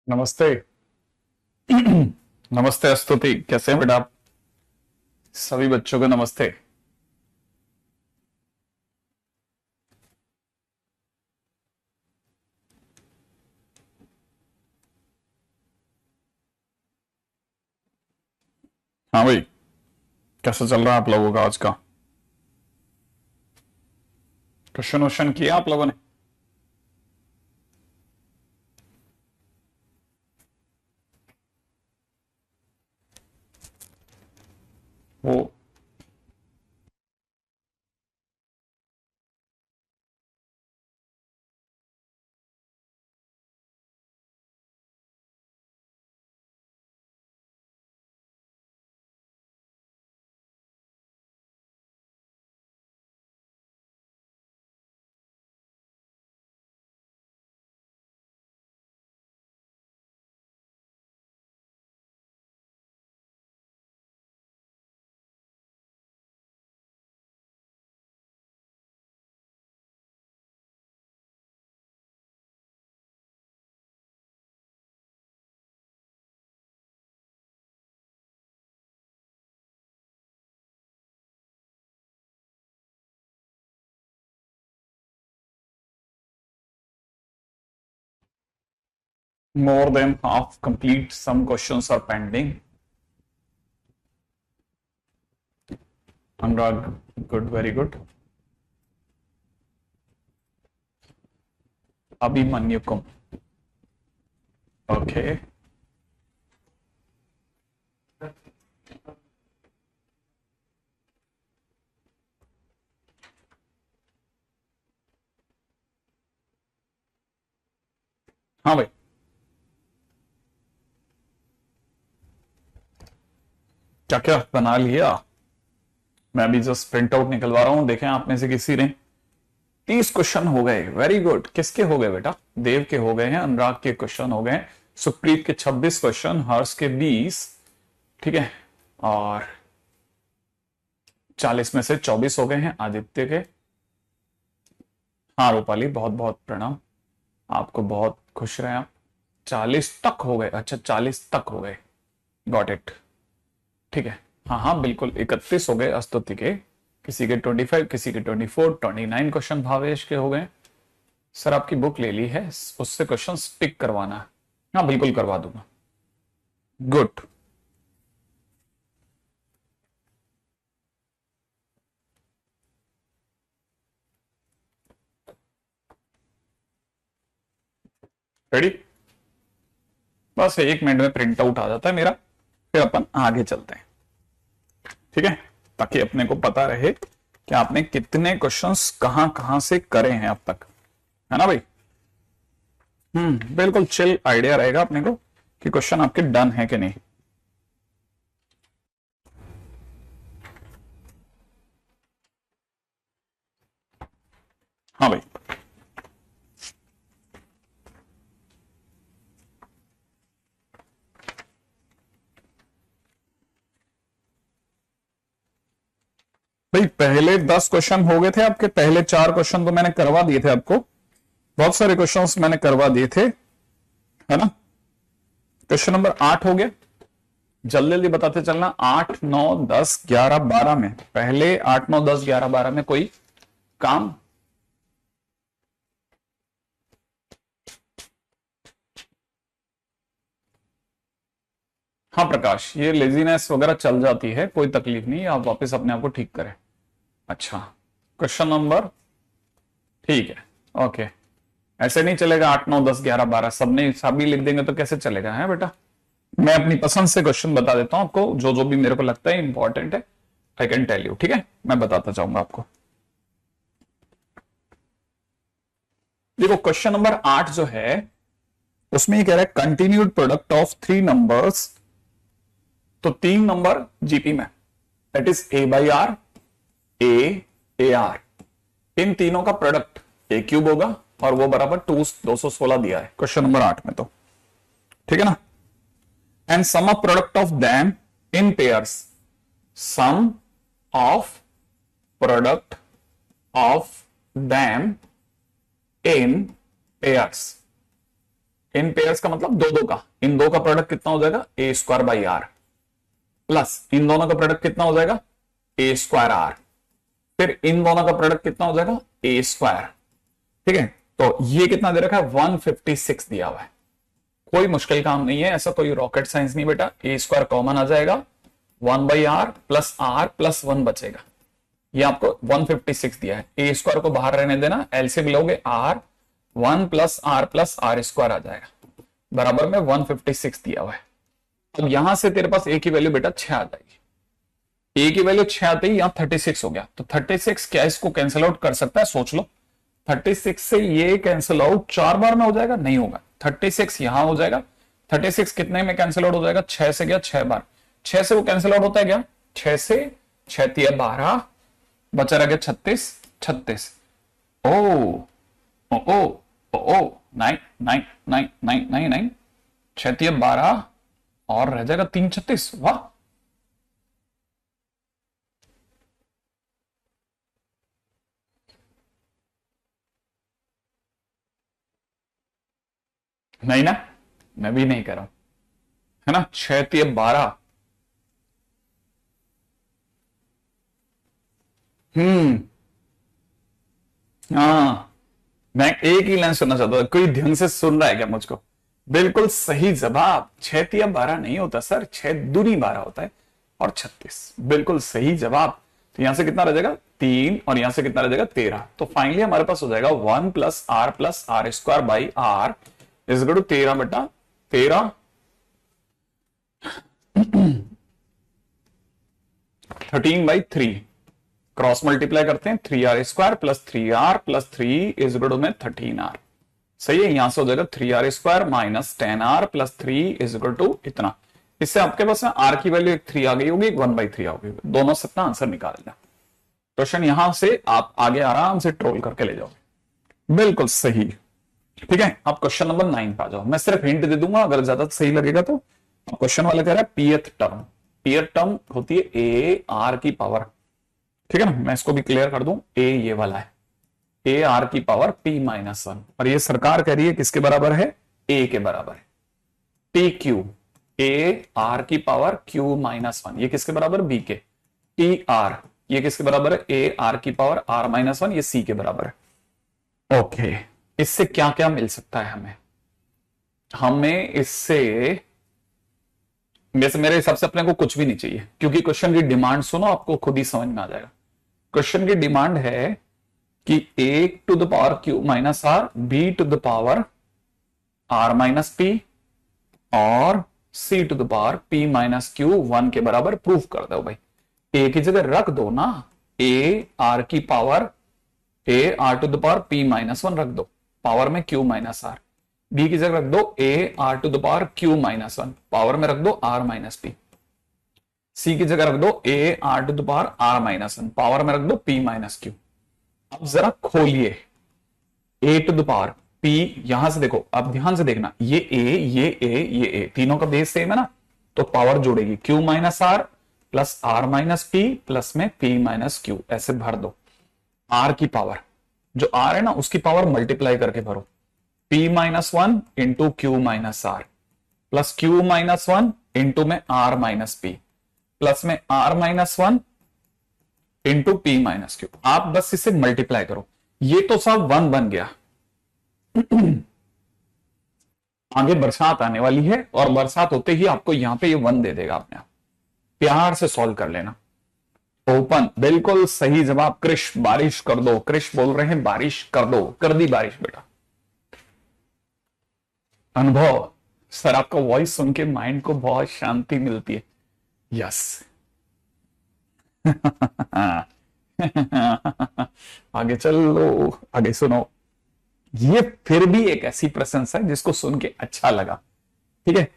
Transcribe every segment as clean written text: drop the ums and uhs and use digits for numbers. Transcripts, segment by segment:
नमस्ते। नमस्ते स्तुति, कैसे हैं बेटा आप? सभी बच्चों को नमस्ते। हाँ भाई, कैसा चल रहा है आप लोगों का आज का? क्वेश्चन वोश्चन किया आप लोगों ने? वो more than half complete, some questions are pending. Anurag, good, very good. Abhimanyukum, okay. हाँ भाई, क्या क्या बना लिया? मैं अभी जस्ट प्रिंट आउट निकलवा रहा हूं, देखें आप में से किसी ने 30 क्वेश्चन हो गए। Very good. किसके हो गए बेटा? देव के हो गए हैं, अनुराग के क्वेश्चन हो गए हैं, सुप्रीत के 26 क्वेश्चन, हर्ष के 20, ठीक है, और 40 में से 24 हो गए हैं आदित्य के। हाँ रूपाली, बहुत बहुत प्रणाम आपको, बहुत खुश रहे आप। 40 तक हो गए, अच्छा 40 तक हो गए, गॉट इट, ठीक है। हाँ हाँ बिल्कुल, 31 हो गए अस्तुति के, किसी के 25, किसी के 24, 29 क्वेश्चन भावेश के हो गए। सर आपकी बुक ले ली है, उससे क्वेश्चन टिक करवाना है। हाँ बिल्कुल करवा दूंगा। गुड। रेडी? बस 1 मिनट में प्रिंट आउट आ जाता है मेरा, फिर अपन आगे चलते हैं, ठीक है, ताकि अपने को पता रहे कि आपने कितने क्वेश्चंस कहां कहां से करे हैं अब तक, है ना भाई? बिल्कुल चिल आइडिया रहेगा अपने को कि क्वेश्चन आपके डन है कि नहीं। हाँ भाई, भाई पहले 10 क्वेश्चन हो गए थे आपके, पहले 4 क्वेश्चन तो मैंने करवा दिए थे आपको, बहुत सारे क्वेश्चंस मैंने करवा दिए थे, है ना? क्वेश्चन नंबर 8 हो गया, जल्दी जल्दी बताते चलना। 8 9 10 11 12 में, पहले 8 9 10 11 12 में कोई काम? हाँ प्रकाश, ये लेजीनेस वगैरह चल जाती है, कोई तकलीफ नहीं, आप वापस अपने आप को ठीक करें। अच्छा, क्वेश्चन नंबर, ठीक है, ओके। ऐसे नहीं चलेगा, 8 9 10 11 12 सबने सभी लिख देंगे तो कैसे चलेगा, है बेटा? मैं अपनी पसंद से क्वेश्चन बता देता हूं आपको, जो जो भी मेरे को लगता है इंपॉर्टेंट है, आई कैन टेल यू, ठीक है, मैं बताता चाहूंगा आपको। देखो क्वेश्चन नंबर 8 जो है, उसमें ये कह रहा है कंटिन्यूड प्रोडक्ट ऑफ 3 नंबर्स, तो 3 नंबर जीपी में, that is A by R, A R, इन तीनों का प्रोडक्ट ए क्यूब होगा, और वो बराबर 216 दिया है क्वेश्चन नंबर 8 में, तो ठीक है ना? And sum of product of them in pairs, sum of product of them in pairs, in pairs का मतलब दो दो का, इन दो का प्रोडक्ट कितना हो जाएगा, ए स्क्वायर बाई आर, प्लस इन दोनों का प्रोडक्ट कितना हो जाएगा, ए स्क्वायर आर, फिर इन दोनों का प्रोडक्ट कितना हो जाएगा, ए स्क्वायर। ठीक है, तो ये कितना दे रखा है, 156 दिया हुआ है। कोई मुश्किल काम नहीं है, ऐसा कोई रॉकेट साइंस नहीं बेटा। ए स्क्वायर कॉमन आ जाएगा, 1/r प्लस आर प्लस 1 बचेगा। ये आपको 156 दिया है, ए स्क्वायर को बाहर रहने देना, एलसीएम लोगे आर, 1 प्लस आर स्क्वायर आ जाएगा, बराबर में 156 दिया हुआ है। अब यहां से तेरे पास ए की वैल्यू बेटा 6 आ जाएगी। ए की वैल्यू 6 आते ही यहां 36 हो गया, तो 36 क्या इसको कैंसिल आउट कर सकता है, सोच लो। 36 से ये कैंसिल आउट 4 बार में हो जाएगा, नहीं होगा। 36 यहां हो जाएगा, 36 कितने में कैंसिल आउट हो जाएगा, 6 से गया 6 बार, 6 से वो कैंसिल आउट होता है क्या, 6 से 6 तिया 12, बचा रह गया 36, 36। ओ ओ ओ ओ ओ 9 9 9 9 9 9, 6 तिया 12 और रह जाएगा 3 36। वाह, नहीं ना, मैं भी नहीं कर रहा हूं, है ना, 6 तिया 12। हम्म, हाँ, मैं एक ही लाइन सुनना चाहता था, कोई ढंग से सुन रहा है क्या मुझको। बिल्कुल सही जवाब, 6 तिया 12 नहीं होता सर, 6 दूनी 12 होता है, और 36 बिल्कुल सही जवाब। तो यहां से कितना रह जाएगा, 3, और यहां से कितना रह जाएगा, 13। तो फाइनली हमारे पास हो जाएगा 1 plus r square by r is equal to 13 बटा 13, 13/3। क्रॉस मल्टीप्लाई करते हैं, 3r square plus 3r plus 3 is equal to में 13r। सही है, यहां से हो जाएगा 3r square minus 10r plus 3 is equal to इतना। इससे आपके पास ना r की वैल्यू एक 3 आ गई होगी, एक 1/3 आ गई होगी, दोनों से अपना आंसर निकाल लेना। क्वेश्चन यहां से आप आगे आराम से ट्रोल करके ले जाओगे, बिल्कुल सही। ठीक है, आप क्वेश्चन नंबर 9 पे आ जाओ, मैं सिर्फ हिंट दे दूंगा, अगर ज्यादा सही लगेगा तो। क्वेश्चन वाला कह रहा है पीएथ टर्म, पीएथ टर्म होती है ए आर की पावर। ठीक है ना, मैं इसको भी क्लियर कर दूं, ए ये वाला है, ए आर की पावर p-1, और ये सरकार कह रही है किसके बराबर है, ए के बराबर है। टी क्यू, ए आर की पावर q-1, ये किसके बराबर, बी के। टी आर, ये किसके बराबर है, ए आर की पावर r-1, ये सी के बराबर है। ओके, इससे क्या क्या मिल सकता है हमें, हमें इससे वैसे मेरे हिसाब से अपने को कुछ भी नहीं चाहिए, क्योंकि क्वेश्चन की डिमांड सुनो, आपको खुद ही समझ में आ जाएगा। क्वेश्चन की डिमांड है कि a to the power q-r, b to the power r-p और c to the power p-q 1 के बराबर प्रूफ कर दो भाई। a की जगह रख दो ना, a r की power, a r to the power p-1 रख दो, पावर में q-r। b की जगह रख दो a r to the power q-1, power में रख दो r-p। c की जगह रख दो a r to the power r-1, power में रख दो p-q। अब जरा खोलिए, a to the power p, यहां से देखो, अब ध्यान से देखना, ये a ये a ये a, तीनों का बेस सेम है ना, तो पावर जोड़ेगी q-r प्लस r-p प्लस में p-q, ऐसे भर दो। r की पावर, जो r है ना उसकी पावर मल्टीप्लाई करके भरो, p-1 into q-r plus q-1 into में r-p प्लस में r-1 इंटू p-q। आप बस इसे मल्टीप्लाई करो, ये तो सब 1 बन गया। आगे बरसात आने वाली है, और बरसात होते ही आपको यहां पे ये 1 दे देगा अपने आप। प्यार से सॉल्व कर लेना। ओपन, बिल्कुल सही जवाब। कृष, बारिश कर दो, कृष बोल रहे हैं बारिश कर दो, कर दी बारिश बेटा। अनुभव सर, आपका वॉइस सुन के माइंड को बहुत शांति मिलती है। यस। आगे चलो, आगे सुनो। ये फिर भी एक ऐसी प्रशंसा है जिसको सुन के अच्छा लगा। ठीक है,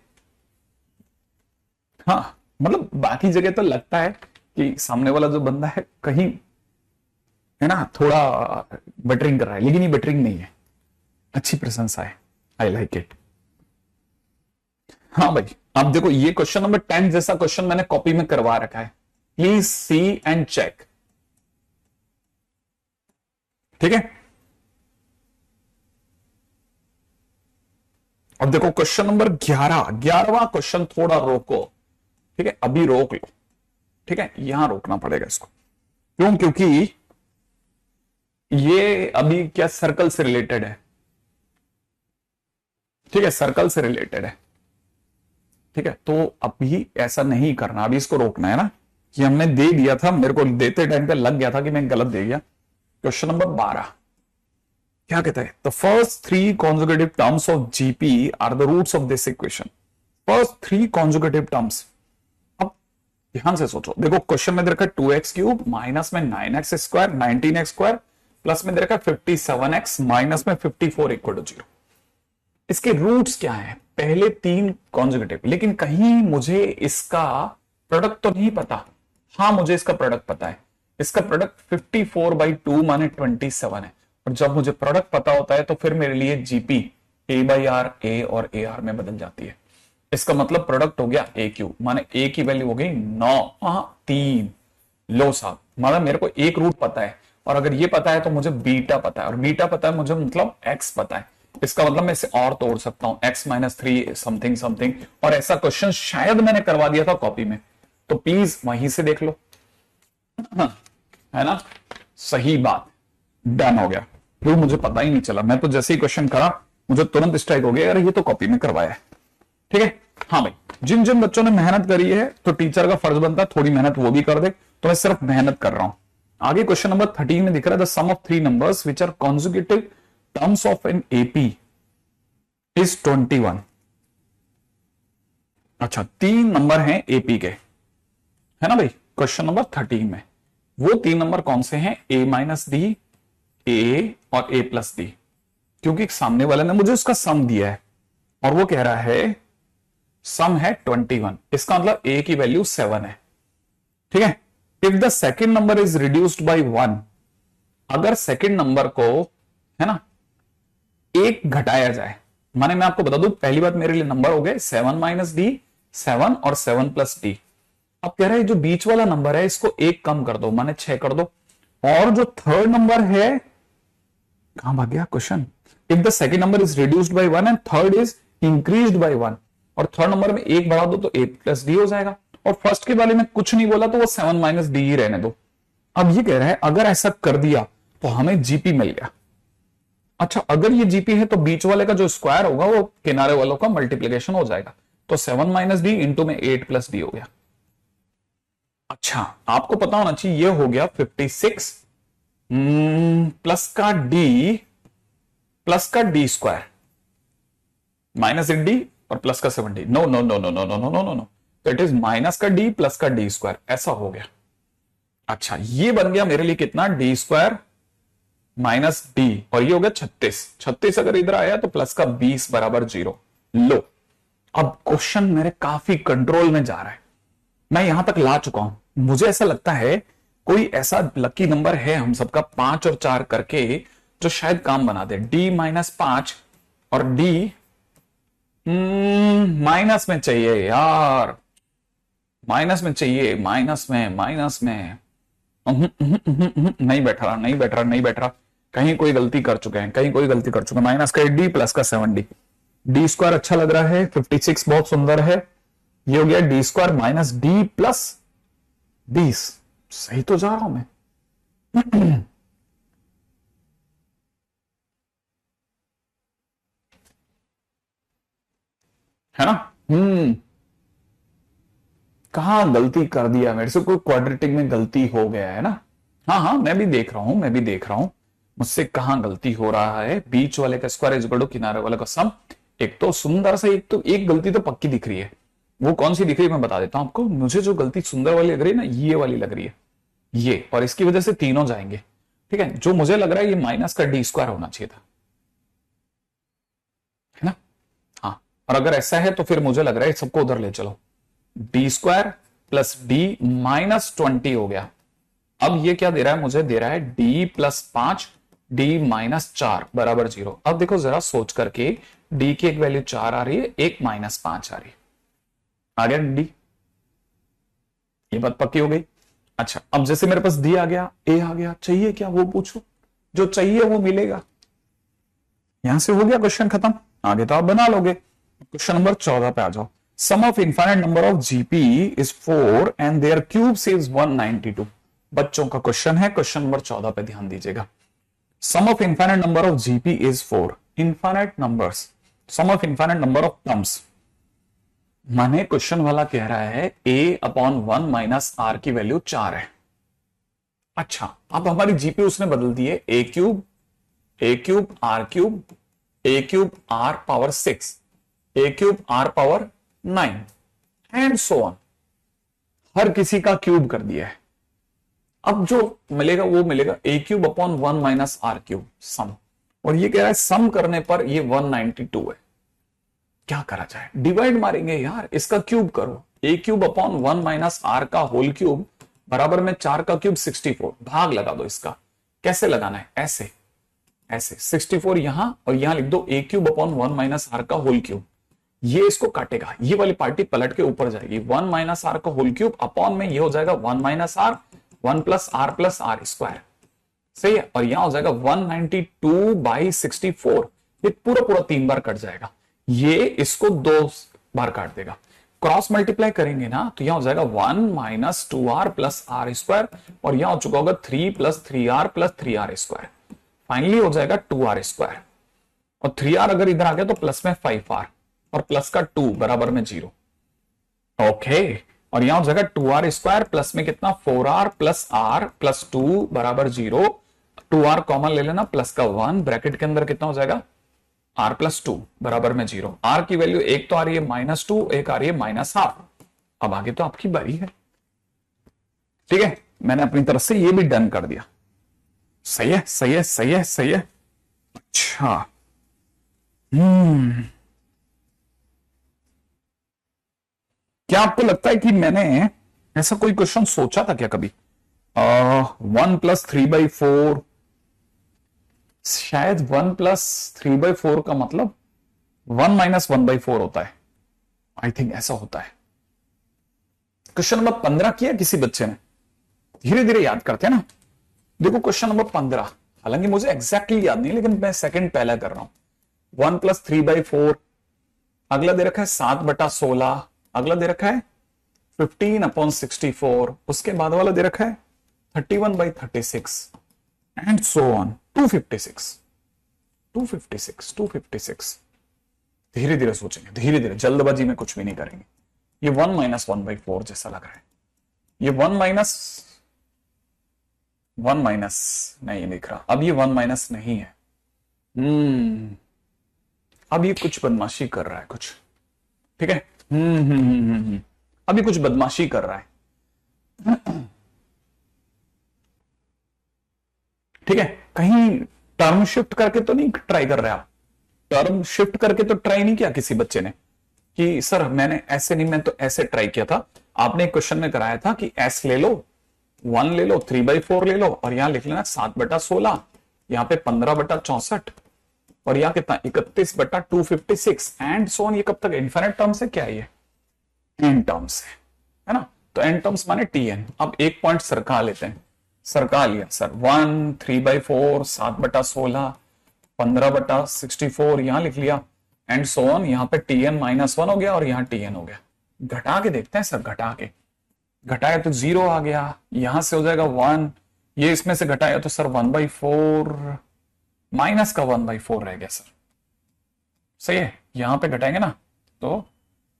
हाँ, मतलब बाकी जगह तो लगता है कि सामने वाला जो बंदा है कहीं, है ना, थोड़ा बटरिंग कर रहा है, लेकिन ये बटरिंग नहीं है, अच्छी प्रशंसा है। I like it. हाँ भाई, अब देखो, ये क्वेश्चन नंबर 10 जैसा क्वेश्चन मैंने कॉपी में करवा रखा है, प्लीज सी एंड चेक। ठीक है, और देखो क्वेश्चन नंबर 11, 11वां क्वेश्चन, थोड़ा रोको, ठीक है, अभी रोक लो, ठीक है, यहां रोकना पड़ेगा इसको। क्यों? क्योंकि ये अभी क्या सर्कल से रिलेटेड है, ठीक है, सर्कल से रिलेटेड है, ठीक है। तो अभी ऐसा नहीं करना, अभी इसको रोकना है ना, कि हमने दे दिया था, मेरे को देते टाइम पे लग गया था कि मैं गलत दे गया। क्वेश्चन नंबर 12 क्या कहता है? The first three conjugative terms of GP are the roots of this equation. First three conjugative terms, अब ध्यान से सोचो, देखो क्वेश्चन में दे रखा है 2x³ माइनस में 9x² 19x² प्लस में दे रखा है 57x माइनस में 54 इक्वल टू 0। इसके रूट्स क्या है? पहले तीन कॉन्जुगेटिव, लेकिन कहीं मुझे इसका प्रोडक्ट तो नहीं पता। हाँ, मुझे इसका प्रोडक्ट पता है, इसका प्रोडक्ट 54/2 माने 27 है, और जब मुझे प्रोडक्ट पता होता है तो फिर मेरे लिए जीपी a/r a और ar में बदल जाती है। इसका मतलब प्रोडक्ट हो गया AQ, माने a की वैल्यू हो गई 9 लो साहब, मतलब मेरे को एक रूट पता है, और अगर ये पता है तो मुझे बीटा पता है, और बीटा पता है मुझे मतलब x पता है। इसका मतलब मैं इसे और तोड़ सकता हूं, x-3 समथिंग समथिंग, और ऐसा क्वेश्चन शायद मैंने करवा दिया था कॉपी में, तो प्लीज वहीं से देख लो, है ना? सही बात, डन हो गया। फिर मुझे पता ही नहीं चला, मैं तो जैसे ही क्वेश्चन करा मुझे तुरंत स्ट्राइक हो गया, अरे ये तो कॉपी में करवाया है, ठीक है। हाँ भाई, जिन जिन बच्चों ने मेहनत करी है तो टीचर का फर्ज बनता है थोड़ी मेहनत वो भी कर दे, तो मैं सिर्फ मेहनत कर रहा हूं। आगे क्वेश्चन नंबर 13 में दिख रहा है the sum of three numbers which are conjugative terms of an AP is 21। अच्छा, तीन नंबर हैं एपी के, है ना भाई, क्वेश्चन नंबर 13 में। वो तीन नंबर कौन से हैं? a-d, a और a+d, क्योंकि सामने वाले ने मुझे उसका सम दिया है और वो कह रहा है सम है 21, इसका मतलब a की वैल्यू 7 है, ठीक है। If the second number is reduced by 1, अगर सेकेंड नंबर को, है ना, एक घटाया जाए, माने मैं आपको बता दूं, पहली बात मेरे लिए नंबर हो गए 7 - d, 7 और 7+d। अब कह रहे हैं जो बीच वाला नंबर है इसको एक कम कर दो, माने 6 कर दो, और जो थर्ड नंबर है, कहां भाग गया question? If the second number is reduced by 1 and third is increased by 1, और थर्ड नंबर में एक बढ़ा दो तो a+d हो जाएगा, और फर्स्ट के बारे में कुछ नहीं बोला तो वो 7 - d ही रहने दो। अब ये कह रहा है अगर ऐसा कर दिया तो हमें जीपी मिल गया। अच्छा, अगर ये जीपी है तो बीच वाले का जो स्क्वायर होगा वो किनारे वालों का मल्टीप्लीकेशन हो जाएगा, तो 7 - d इंटू में 8+d हो गया। अच्छा, आपको पता होना चाहिए ये हो गया 56 प्लस का d² -8d और प्लस का 7d। No no no no no no no no no no, तो इट इज माइनस का d प्लस का d², ऐसा हो गया। अच्छा, ये बन गया मेरे लिए कितना? d² - d, और ये हो गया 36 अगर इधर आया तो प्लस का 20 = 0। लो, अब क्वेश्चन मेरे काफी कंट्रोल में जा रहा है, मैं यहां तक ला चुका हूं। मुझे ऐसा लगता है कोई ऐसा लकी नंबर है हम सबका 5 और 4 करके जो शायद काम बना दे। d - 5 और d माइनस में चाहिए यार, माइनस में चाहिए, माइनस में नहीं बैठ रहा, कहीं कोई गलती कर चुके हैं, माइनस का 8d प्लस का 7d, d² अच्छा लग रहा है, 56 बहुत सुंदर है, ये हो गया d² - d प्लस 20। सही तो जा रहा हूं मैं? है ना? कहां गलती कर दिया मेरे से, कोई क्वाड्रेटिक में गलती हो गया है ना? हाँ, मैं भी देख रहा हूं मुझसे कहां गलती हो रहा है। बीच वाले का स्क्वायर इज इक्वल टू किनारे वाले का सम। एक तो सुंदर सा, एक गलती तो पक्की दिख रही है, वो कौन सी दिख रही है मैं बता देता हूं आपको। मुझे जो गलती सुंदर वाली लग रही है ना, ये वाली लग रही है, ये, और इसकी वजह से तीनों जाएंगे, ठीक है। जो मुझे लग रहा है ये माइनस का d² होना चाहिए था, है ना? हाँ, और अगर ऐसा है तो फिर मुझे लग रहा है सबको उधर ले चलो, d² प्लस d -20 हो गया। अब ये क्या दे रहा है मुझे? दे रहा है d + 5 d - 4 = 0। अब देखो जरा सोच करके, d की एक वैल्यू 4 आ रही है, एक -5 आ रही है, आ गया d, ये बात पक्की हो गई। अच्छा, अब जैसे मेरे पास d आ गया, a आ गया, चाहिए क्या वो पूछो, जो चाहिए वो मिलेगा। यहां से हो गया क्वेश्चन खत्म, आगे तो आप बना लोगे। क्वेश्चन नंबर 14 पे आ जाओ। Sum of infinite number of GP is 4 and their cubes is 192। बच्चों का क्वेश्चन है, क्वेश्चन नंबर 14 पे ध्यान दीजिएगा। Sum of infinite number of GP is 4। Infinite numbers, sum of infinite number of terms, माने क्वेश्चन वाला कह रहा है a अपॉन 1 माइनस आर की वैल्यू 4 है। अच्छा, अब हमारी जीपी उसने बदल दी है A cube R cube, A cube R power 6, A cube R power 9 and so on, हर किसी का क्यूब कर दिया है। अब जो मिलेगा वो मिलेगा A cube upon 1 minus R cube sum, और ये कह रहा है सम करने पर ये 192 है। क्या करा जाए? डिवाइड मारेंगे यार, इसका क्यूब करो। ए क्यूब अपॉन 1 माइनस आर का होल क्यूब बराबर में 4 का क्यूब 64, भाग लगा दो इसका। कैसे लगाना है? ऐसे ऐसे 64 यहां और यहां लिख दो ए क्यूब अपॉन 1 माइनस आर का होल क्यूब। ये इसको काटेगा, ये वाली पार्टी पलट के ऊपर जाएगी। 1 माइनस आर का होल क्यूब अपॉन में ये हो जाएगा 1 minus r, 1 plus r square, सही है। और यहां हो जाएगा 192 बाई 64, ये पूरा पूरा 3 बार कट जाएगा, ये इसको 2 बार काट देगा। क्रॉस मल्टीप्लाई करेंगे ना तो यहां हो जाएगा 1 minus 2r plus r square, और यहां हो चुका होगा 3 plus 3r plus 3r square, finally हो जाएगा 2r स्क्वायर। और 3r अगर इधर आ गया तो प्लस में 5r, और प्लस का 2 बराबर में 0। ओके, और यहां हो जाएगा 2r स्क्वायर प्लस में कितना 4r प्लस r प्लस 2 बराबर 0। 2r कॉमन ले लेना, प्लस का 1, ब्रैकेट के अंदर कितना हो जाएगा r प्लस 2 बराबर में 0। r की वैल्यू एक तो आ रही है -2, एक आ रही है -1/2। अब आगे तो आपकी बारी है, ठीक है। मैंने अपनी तरफ से ये भी डन कर दिया। सही है, सही है, सही है, सही है। अच्छा, क्या आपको लगता है कि मैंने ऐसा कोई क्वेश्चन सोचा था क्या कभी? 1 प्लस 3/4, शायद 1 प्लस 3/4 का मतलब 1 माइनस 1/4 होता है, आई थिंक ऐसा होता है। क्वेश्चन नंबर 15 किया किसी बच्चे ने? धीरे धीरे याद करते हैं ना। देखो क्वेश्चन नंबर 15, हालांकि मुझे एग्जैक्टली याद नहीं, लेकिन मैं सेकंड पहला कर रहा हूं। 1 प्लस 3/4, अगला दे रखा है 7/16, अगला दे रखा है 15 अपॉन 64, उसके बाद वाला दे रखा है 31/36 एंड सो ऑन 256, 256, 256। धीरे धीरे सोचेंगे, धीरे धीरे, जल्दबाजी में कुछ भी नहीं करेंगे। ये 1 माइनस 1/4 जैसा लग रहा है। ये 1 माइनस नहीं दिख रहा, अब ये 1 माइनस नहीं है। अब ये कुछ बदमाशी कर रहा है कुछ, ठीक है। अभी कुछ बदमाशी कर रहा है, ठीक है। कहीं टर्म शिफ्ट करके तो नहीं ट्राई कर रहे आप? टर्म शिफ्ट करके तो ट्राई नहीं किया किसी बच्चे ने कि सर मैंने ऐसे नहीं, मैं तो ऐसे ट्राई किया था। आपने एक क्वेश्चन में कराया था कि एस ले लो, 1 ले लो, 3/4 ले लो, और यहां लिख लेना 7/16, यहां पे 15/64, और यहां कितना 31/256 एंड सो ऑन। ये कब तक इनफिनिट टर्म्स है? क्या है ये? एन टर्म्स है ना। तो एन टर्म्स माने टीएन। अब एक पॉइंट सरका लेते हैं, सरका लिया सर 1, 3/4, 7/16, 15/64 यहां लिख लिया एंड सो ऑन। यहां पे टीएन -1 हो गया और यहां टीएन हो गया। घटा के देखते हैं सर, घटा के घटाया तो 0 आ गया, यहां से हो जाएगा 1, ये इसमें से घटाया तो सर 1/4, माइनस का 1/4 रह गया सर, सही है। यहां पे घटाएंगे ना तो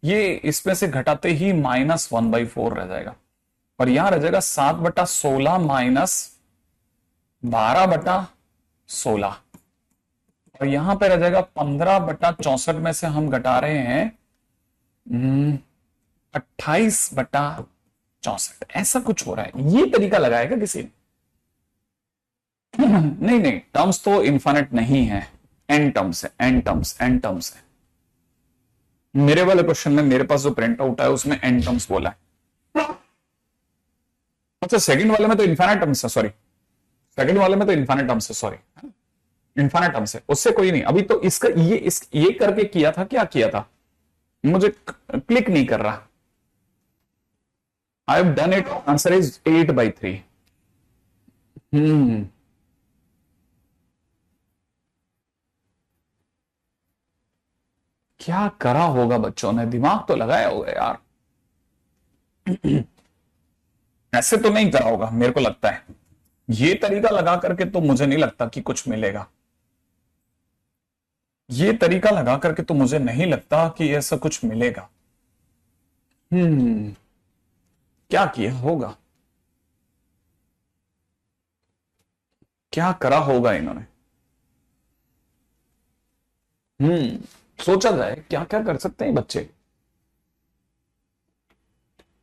ये इसमें से घटाते ही -1/4 रह जाएगा, और यहां रह जाएगा 7/16 माइनस 12/16, और यहां पे रह जाएगा 15/64 में से हम घटा रहे हैं 28/64। ऐसा कुछ हो रहा है, ये तरीका लगाएगा किसी ने? नहीं नहीं, टर्म्स तो इनफाइनाइट नहीं है, एन टर्म्स है, एन टर्म्स, एन टर्म्स है। मेरे वाले क्वेश्चन में मेरे पास जो प्रिंट आउट है उसमें एन टर्म्स बोला है। अच्छा, सेकंड वाले में तो इनफाइनाइट टर्म्स है, सॉरी, सेकंड वाले में तो इनफाइनाइट टर्म्स है, सॉरी, इनफाइनाइट टर्म्स है, उससे कोई नहीं। अभी तो इसका ये करके किया था, क्या किया था मुझे क्लिक नहीं कर रहा। I have done it, answer is 8/3। क्या करा होगा बच्चों ने, दिमाग तो लगाया होगा यार। ऐसे तो नहीं करा होगा मेरे को लगता है, ये तरीका लगा करके तो मुझे नहीं लगता कि कुछ मिलेगा। ये तरीका लगा करके तो मुझे नहीं लगता कि ऐसा कुछ मिलेगा। हम्म, क्या किया होगा, क्या करा होगा इन्होंने। सोचा जाए क्या क्या कर सकते हैं बच्चे।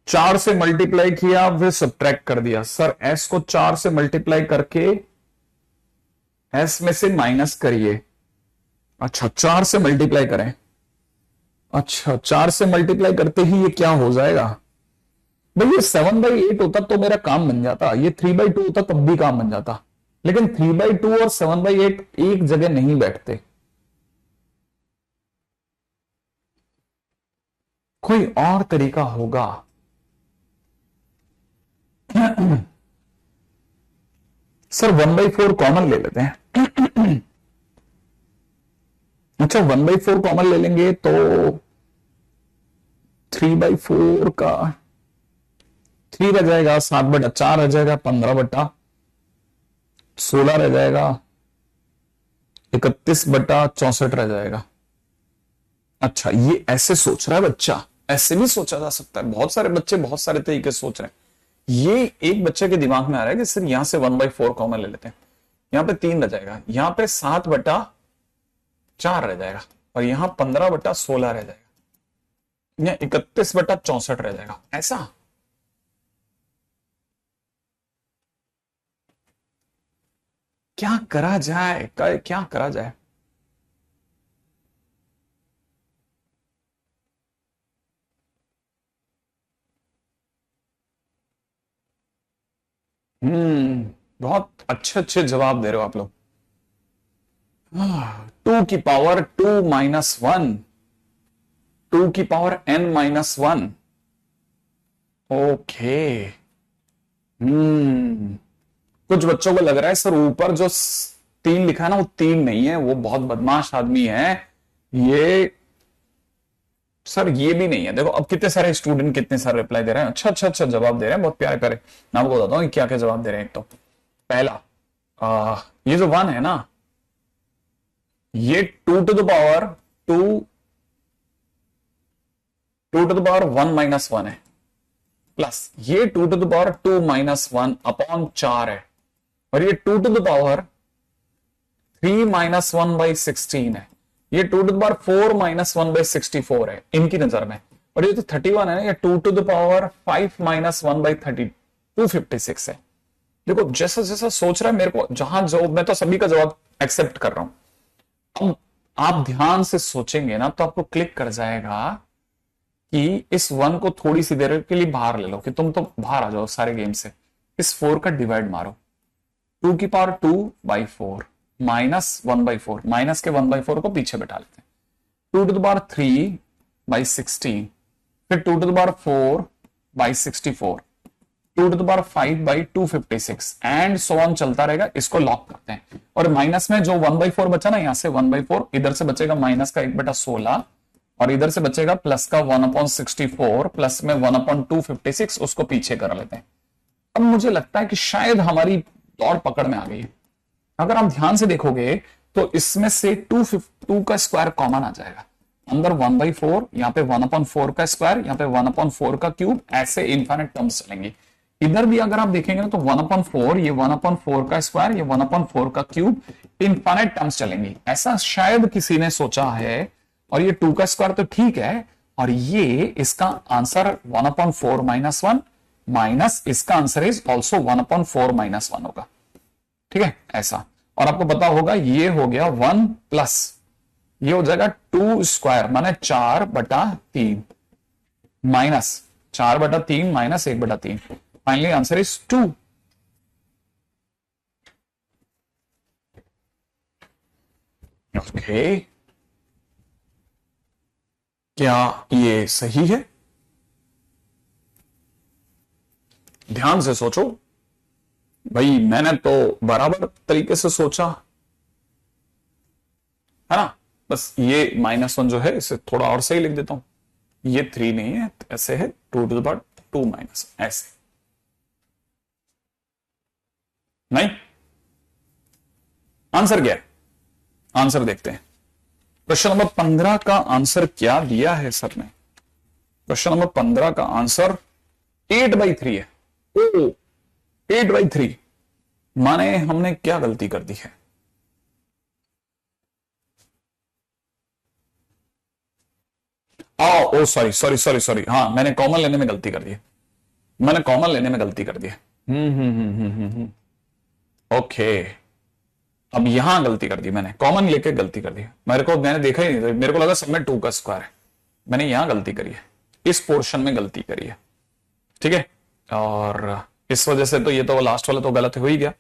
4 से मल्टीप्लाई किया फिर सब्ट्रैक्ट कर दिया। सर एस को 4 से मल्टीप्लाई करके एस में से माइनस करिए। अच्छा 4 से मल्टीप्लाई करें, अच्छा 4 से मल्टीप्लाई करते ही ये क्या हो जाएगा भाई, ये 7/8 होता तो मेरा काम बन जाता, ये 3/2 होता तब भी काम बन जाता, लेकिन 3/2 और 7/8 एक जगह नहीं बैठते। कोई और तरीका होगा। सर 1/4 कॉमन ले लेते हैं। अच्छा 1/4 कॉमन ले लेंगे तो 3/4 का 3 रह जाएगा, 7/4 रह जाएगा, 15/16 रह जाएगा, 31/64 रह जाएगा। अच्छा ये ऐसे सोच रहा है बच्चा, ऐसे भी सोचा जा सकता है, बहुत सारे बच्चे बहुत सारे तरीके से सोच रहे हैं। ये एक बच्चे के दिमाग में आ रहा है कि सिर्फ यहां से 1/4 कॉमन ले लेते हैं, यहां पे 3 रह जाएगा, यहां पे 7/4 रह जाएगा, और यहां 15/16 रह जाएगा, यहां 31/64 रह जाएगा। ऐसा क्या करा जाए, क्या करा जाए। बहुत अच्छे अच्छे जवाब दे रहे हो आप लोग। 2 की पावर 2 - 1, 2 की पावर n - 1। ओके। कुछ बच्चों को लग रहा है सर ऊपर जो 3 लिखा है ना वो 3 नहीं है, वो बहुत बदमाश आदमी है ये। सर ये भी नहीं है, देखो अब कितने सारे स्टूडेंट कितने सारे रिप्लाई दे रहे हैं, अच्छा अच्छा अच्छा जवाब दे रहे हैं, बहुत प्यारे प्यारे। मैं आपको बताता हूँ क्या क्या जवाब दे रहे हैं। एक तो पहला ये जो 1 है ना, ये 2 टू टू द पावर 1 - 1 है, प्लस ये 2 - 2 - 1 अपॉन 4 है, और ये 2 3 - 1/16 है, ये 2 - 4 - 1/64 है इनकी नजर में, और ये तो 31 है ना, ये 2 5 - 1/30 256 है। देखो जैसा जैसा सोच रहा है मेरे को, जहां जो मैं तो सभी का जवाब एक्सेप्ट कर रहा हूं। अब आप ध्यान से सोचेंगे ना तो आपको क्लिक कर जाएगा कि इस 1 को थोड़ी सी देर के लिए बाहर ले लो, कि तुम तो बाहर आ जाओ सारे गेम से, इस 4 का डिवाइड मारो, 2 की पावर 2/4 माइनस 1/4, माइनस के 1/4 को पीछे बैठा लेते हैं, 2 to the power 3/16, फिर 2 to the power 4/64, 2 to the power 5/256 and so on चलता रहेगा। इसको लॉक करते हैं, और माइनस में जो 1/4 बचा ना, यहां से 1/4 इधर से बचेगा माइनस का 1/16, और इधर से बचेगा प्लस का 1/64, प्लस में 1/256, उसको पीछे कर लेते हैं। अब मुझे लगता है कि शायद हमारी दौड़ पकड़ में आ गई है। अगर आप ध्यान से देखोगे तो इसमें से 2 का स्क्वायर कॉमन आ जाएगा, अंदर 1/4, यहाँ पे 1/4 का स्क्वायर, यहाँ पे 1/4 का क्यूब, ऐसे इनफाइनाइट टर्म्स चलेंगे। इधर भी अगर आप देखेंगे ना तो 1/4, ये 1/4 का स्क्वायर, ये 1/4 का क्यूब, इनफाइनाइट टर्म्स चलेंगी, ऐसा शायद किसी ने सोचा है। और ये 2 का स्क्वायर तो ठीक है, और ये इसका आंसर 1/4 - 1 माइनस इसका आंसर इज ऑल्सो 1/4 - 1 होगा, ठीक है ऐसा। और आपको पता होगा ये हो गया 1 प्लस ये हो जाएगा 2 स्क्वायर माने 4/3 minus 4/3 minus 1/3, finally answer is 2। Okay क्या ये सही है? ध्यान से सोचो भाई, मैंने तो बराबर तरीके से सोचा है ना। बस ये -1 जो है इसे थोड़ा और सही लिख देता हूं, ये 3 नहीं है, ऐसे है 2 माइनस, ऐसे नहीं। आंसर क्या है, आंसर देखते हैं। क्वेश्चन नंबर 15 का आंसर क्या दिया है सर ने? क्वेश्चन नंबर 15 का आंसर 8/3 है। ओ 8/3 माने हमने क्या गलती कर दी है? ओ सॉरी सॉरी सॉरी सॉरी, हाँ मैंने कॉमन लेने में गलती कर दी है, मैंने कॉमन लेने में गलती कर दी है। ओके, अब यहां गलती कर दी मैंने, कॉमन लेके गलती कर दी। मैंने देखा ही नहीं था, मेरे को लगा सब में 2 का स्क्वायर है, मैंने यहां गलती करी है, इस पोर्शन में गलती करी है, ठीक है। और इस वजह से तो ये तो लास्ट वाला तो गलत हो ही गया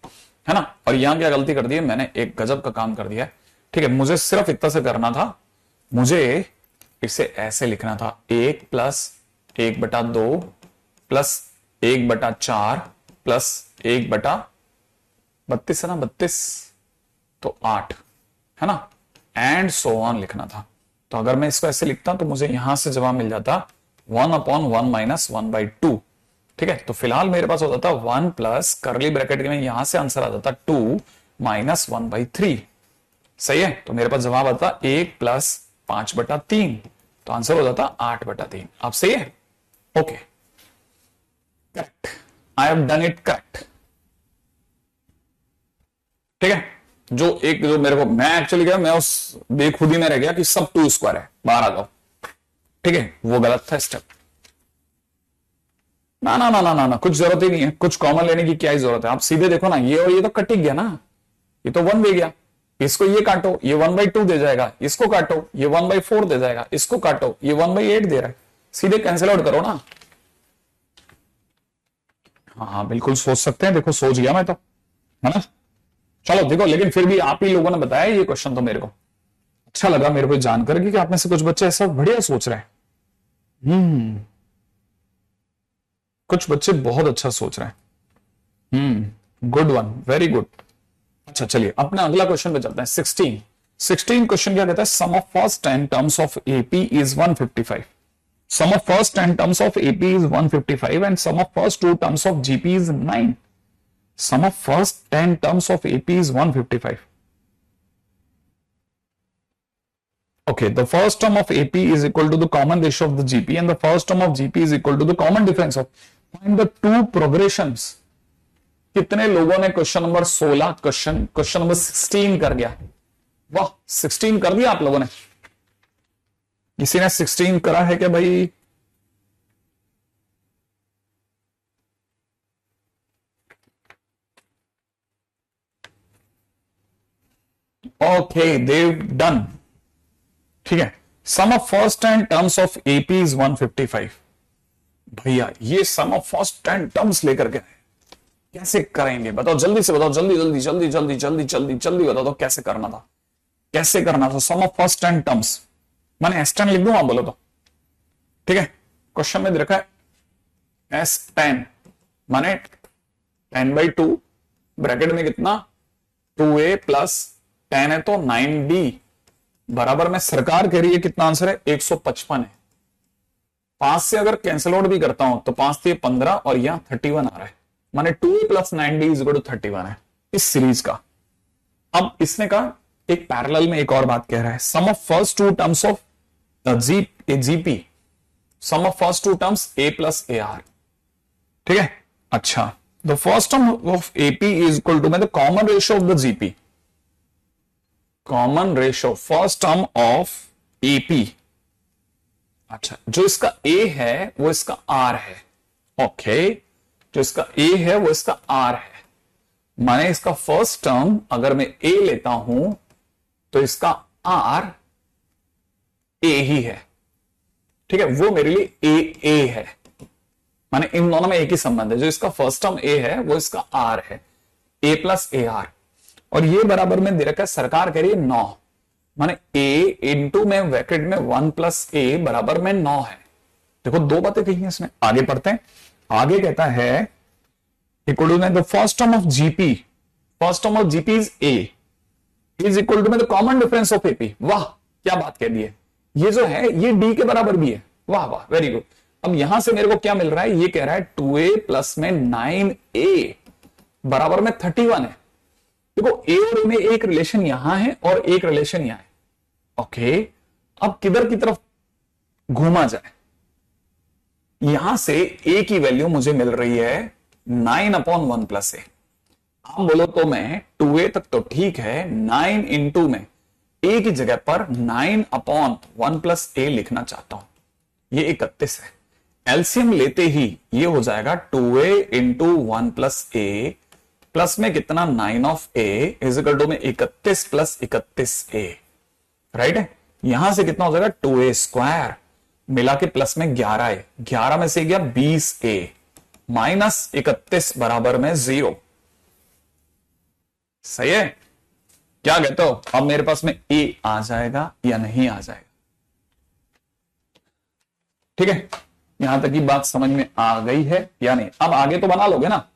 है ना। और यहां क्या गलती कर दी है मैंने, एक गजब का काम कर दिया है, ठीक है। मुझे सिर्फ इतना से करना था, मुझे इसे ऐसे लिखना था 1 + 1/2 + 1/4 + 1/32 है ना, 32 तो 8 है ना, एंड सो ऑन लिखना था। तो अगर मैं इसको ऐसे लिखता तो मुझे यहां से जवाब मिल जाता 1/1 - 1/2, ठीक है। तो फिलहाल मेरे पास हो जाता 1 प्लस करली ब्रैकेट में यहां से आंसर आ जाता 2 - 1/3, सही है। तो मेरे पास जवाब आता 1 + 5/3, तो आंसर हो जाता 8/3। अब सही है, okay, correct, I have done it correct, ठीक है। जो मेरे को, मैं एक्चुअली क्या, मैं उस बेखुदी में रह गया कि सब 2 स्क्वायर है, बाहर आ जाओ, ठीक है, वो गलत था स्टेप। ना ना ना ना ना ना, कुछ जरूरत ही नहीं है, कुछ कॉमन लेने की क्या ही जरूरत है। आप सीधे देखो ना, ये और ये तो कट ही गया ना, ये तो 1 दे गया, इसको ये काटो, ये 1/2 दे जाएगा, इसको काटो, ये 1/4 दे जाएगा, इसको काटो, ये 1/8 दे रहा है, सीधे कैंसिल आउट करो ना। हाँ हाँ बिल्कुल सोच सकते हैं, देखो सोच गया मैं तो, है ना। चलो देखो, लेकिन फिर भी आप ही लोगों ने बताया ये क्वेश्चन, तो मेरे को अच्छा लगा, मेरे को जानकर कि आप में से कुछ बच्चे ऐसा बढ़िया सोच रहे हैं। कुछ बच्चे बहुत अच्छा सोच रहे हैं। Good one, very good. अच्छा चलिए अपना अगला क्वेश्चन पे चलते हैं। 16 क्वेश्चन क्या कहता है, sum of first 10 terms of AP is 155। Sum of first 10 terms of AP is 155 and sum of first 2 terms of GP is 9। Sum of first 10 terms of AP is 155. Okay, the first term of AP is equal to the common ratio of the GP and the first term of GP is equal to the common difference of, find the two progressions. कितने लोगों ने question number 16 question number 16 कर गया? वाह, 16 कर दिया आप लोगों ने। किसी ने 16 करा है क्या भाई? ओके, देव डन, ठीक है। Sum of first 10 terms of AP is 155। भैया ये सम ऑफ फर्स्ट 10 टर्म्स लेकर के कैसे करेंगे, बताओ जल्दी से, बताओ जल्दी जल्दी जल्दी जल्दी जल्दी जल्दी जल्दी बताओ तो कैसे करना था, कैसे करना था। सम ऑफ फर्स्ट 10 टर्म्स, मैंने S10 लिख दूं आप बोलो तो, ठीक है। क्वेश्चन में दे रखा है S10 माने 10/2 ब्रैकेट में कितना 2A प्लस 10 है तो 9B बराबर में सरकार कह रही है कितना आंसर है 155 है। 5 से अगर कैंसिल आउट भी करता हूं तो 5 से 15 और यहां 31 आ रहा है, माने 2A + 9B = 31 है इस सीरीज का। अब इसने कहा एक पैरेलल में एक और बात कह रहा है, sum of first 2 terms of GP, sum of first 2 terms A + AR, ठीक है। अच्छा, the first term of AP is equal to, the common ratio of the GP, common ratio first term of AP. अच्छा, जो इसका A है वो इसका R है, ओके, जो इसका A है वो इसका R है, माने इसका फर्स्ट टर्म अगर मैं A लेता हूं तो इसका R A ही है, ठीक है, वो मेरे लिए A है, माने इन दोनों में एक ही संबंध है। जो इसका फर्स्ट टर्म A है वो इसका R है, A + AR, और ये बराबर में दे रखा है, सरकार कह रही है 9, माने A इंटू में ब्रैकेट में 1 + A बराबर में 9 है। देखो दो बातें कही हैं इसने, आगे पढ़ते हैं। आगे कहता है equal to the first term of GP, first term of GP is A is equal to the common difference of AP. वाह, क्या बात कह दी है, ये जो है ये डी के बराबर भी है, वाह वाह वेरी गुड। अब यहां से मेरे को क्या मिल रहा है, ये कह रहा है 2a प्लस में 9a बराबर में 31 है। देखो ए और ए में एक रिलेशन यहां है और एक रिलेशन यहां है। ओके, अब किधर की तरफ घूमा जाए, यहां से ए की वैल्यू मुझे मिल रही है 9/1 प्लस ए। आप बोलो तो मैं 2a तक तो ठीक है, 9 इंटू में ए की जगह पर 9/1 प्लस ए लिखना चाहता हूं, ये 31 है। एलसीएम लेते ही ये हो जाएगा 2a इंटू 1 प्लस ए प्लस में कितना 9 of A is equal to में 31 प्लस 31a, राइट है। यहां से कितना हो जाएगा 2a स्क्वायर मिला के प्लस में 11 है, 11 में से गया 20a माइनस 31 बराबर में 0। सही है, क्या कहते हो, अब मेरे पास में a आ जाएगा या नहीं आ जाएगा। ठीक है, यहां तक की बात समझ में आ गई है या नहीं। अब आगे तो बना लोगे ना,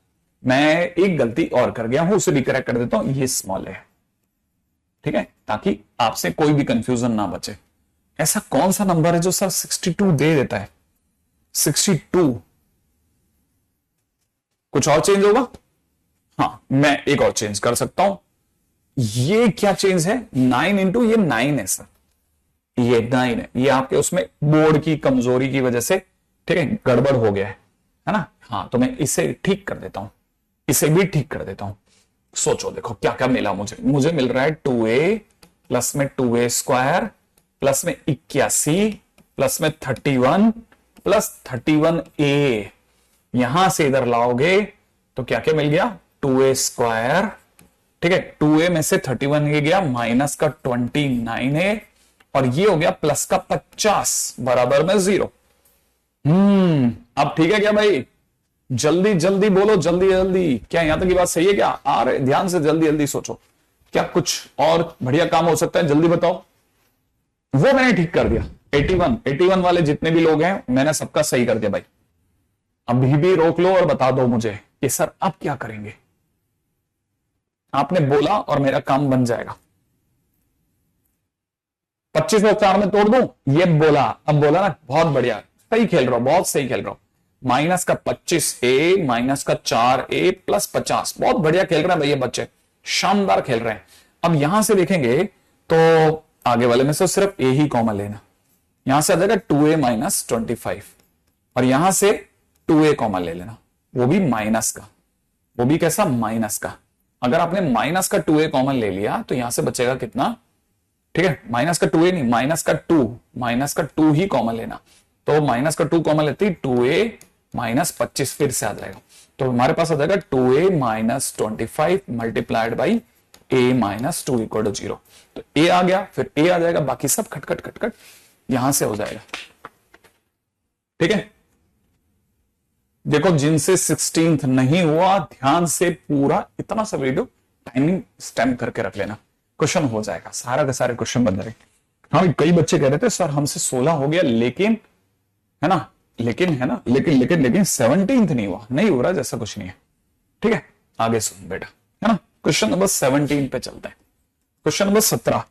मैं एक गलती और कर गया हूं, उसे भी करेक्ट कर देता हूं, ये स्मॉल है, ठीक है, ताकि आपसे कोई भी कंफ्यूजन ना बचे। ऐसा कौन सा नंबर है जो सर 62 दे देता है, 62 कुछ और चेंज होगा, हाँ मैं एक और चेंज कर सकता हूं। ये क्या चेंज है, 9 इंटू ये 9 है सर, ये 9 है, ये आपके उसमें बोर्ड की कमजोरी की वजह से ठीक है गड़बड़ हो गया है ना। हाँ तो मैं इसे ठीक कर देता हूं, इसे भी ठीक कर देता हूं। सोचो देखो क्या क्या मिला मुझे मिल रहा है 2a प्लस में 2a स्क्वायर प्लस में 81 प्लस में 31 प्लस 31a। यहां से इधर लाओगे तो क्या क्या मिल गया 2a स्क्वायर, ठीक है 2a में से 31 ये गया माइनस का 29a और ये हो गया प्लस का 50 बराबर में 0। अब ठीक है क्या भाई, जल्दी जल्दी बोलो, जल्दी जल्दी, क्या यहां तक की बात सही है क्या, आ रहे ध्यान से, जल्दी जल्दी सोचो, क्या कुछ और बढ़िया काम हो सकता है, जल्दी बताओ। वो मैंने ठीक कर दिया, 81 वाले जितने भी लोग हैं मैंने सबका सही कर दिया भाई। अभी भी रोक लो और बता दो मुझे कि सर अब क्या करेंगे। आपने बोला और मेरा काम बन जाएगा। 25 को 4 में तोड़ दूं, ये बोला, अब बोला ना, बहुत बढ़िया, सही खेल रहा हो, बहुत सही खेल रहा हो। माइनस का 25a माइनस का 4a प्लस 50, बहुत बढ़िया खेल रहे हैं भैया बच्चे, शानदार खेल रहे हैं। अब यहां से देखेंगे तो आगे वाले में से सिर्फ a ही कॉमन लेना, यहां से आ जाएगा 2a माइनस 25 और यहां से 2a कॉमन ले लेना, वो भी माइनस का, वो भी कैसा माइनस का। अगर आपने माइनस का 2a कॉमन ले लिया तो यहां से बचेगा कितना, ठीक है माइनस का 2a नहीं, माइनस का 2 ही कॉमन लेना, तो माइनस का 2 कॉमन लेते ही 2a माइनस 25 फिर से आ जाएगा, तो हमारे पास आ जाएगा 2a minus 25 multiplied by a minus 2 equal to 0। तो a आ गया, फिर a आ जाएगा, बाकी सब खटखट खटखट यहां से हो जाएगा। ठीक है, देखो जिनसे 16th नहीं हुआ ध्यान से पूरा इतना सा वीडियो टाइमिंग स्टैम्प करके रख लेना, क्वेश्चन हो जाएगा, सारा के सारे क्वेश्चन बन जाएंगे। हाँ कई बच्चे कह रहे थे सर हमसे 16 हो गया लेकिन है ना, लेकिन 17th नहीं हुआ, नहीं हो रहा, जैसा कुछ नहीं है। ठीक है, आगे सुन बेटा, है ना, क्वेश्चन नंबर 17 पे चलते हैं। Question number 17,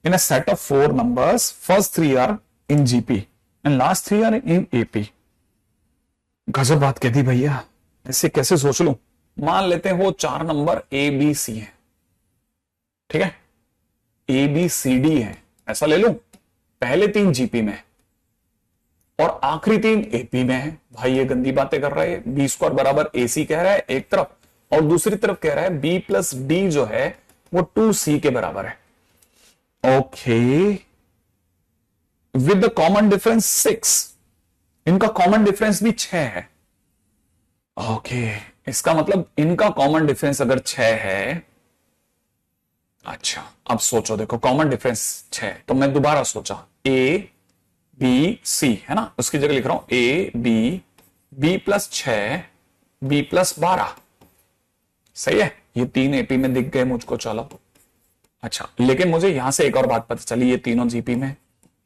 in a set of 4 numbers first 3 are in GP and last 3 are in AP. गजब बात कहती भैया, ऐसे कैसे सोच लूं। मान लेते हैं वो 4 नंबर ए बी सी है, ठीक है, ए बी सी डी है, ऐसा ले लूं, पहले 3 जीपी में और आखिरी 3 एपी में है। भाई ये गंदी बातें कर रहा है, बी स्क्वायर बराबर ए सी कह रहा है एक तरफ और दूसरी तरफ कह रहा है बी प्लस डी जो है वो 2c के बराबर है। Okay, with the common difference 6, इनका कॉमन डिफरेंस भी 6 है। ओके, इसका मतलब इनका कॉमन डिफरेंस अगर 6 है, अच्छा अब सोचो, देखो कॉमन डिफरेंस 6, तो मैं दोबारा सोचा ए बी सी है ना, उसकी जगह लिख रहा हूं A B plus 6 B plus 12, सही है, ये 3 एपी में दिख गए मुझको, चलो अच्छा। लेकिन मुझे यहां से एक और बात पता चली, ये तीनों जीपी में,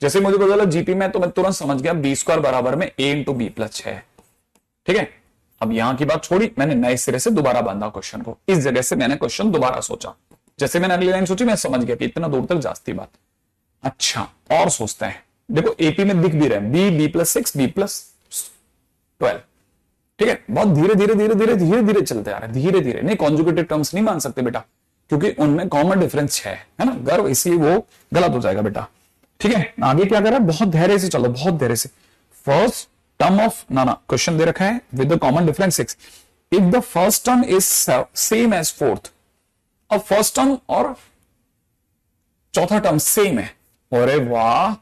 जैसे मुझे पता चला जीपी में तो मैं तुरंत समझ गया बी स्क्वायर बराबर में ए इंटू बी प्लस 6। ठीक है, अब यहां की बात छोड़ी, मैंने नए सिरे से दोबारा बांधा क्वेश्चन को, इस जगह से मैंने क्वेश्चन दोबारा सोचा, जैसे मैंने अगली लाइन सोची मैं समझ गया कि इतना दूर तक जाती बात। अच्छा, और सोचते हैं। देखो एपी में दिख भी रहा है बी+6 b+12। ठीक है, बहुत धीरे धीरे धीरे धीरे धीरे धीरे चलते आ रहे हैं, धीरे धीरे। नहीं, कॉन्जुगेटिव टर्म्स नहीं मान सकते बेटा, क्योंकि उनमें कॉमन डिफरेंस है ना गर्व, इसलिए वो गलत हो जाएगा बेटा। ठीक है, आगे क्या कर रहा है, बहुत धैर्य से चलो, बहुत धैर्य से। फर्स्ट टर्म ऑफ ना क्वेश्चन दे रखा है with the common difference 6। If the first term is same as fourth, अब फर्स्ट टर्म और चौथा टर्म सेम है, अरे वाह,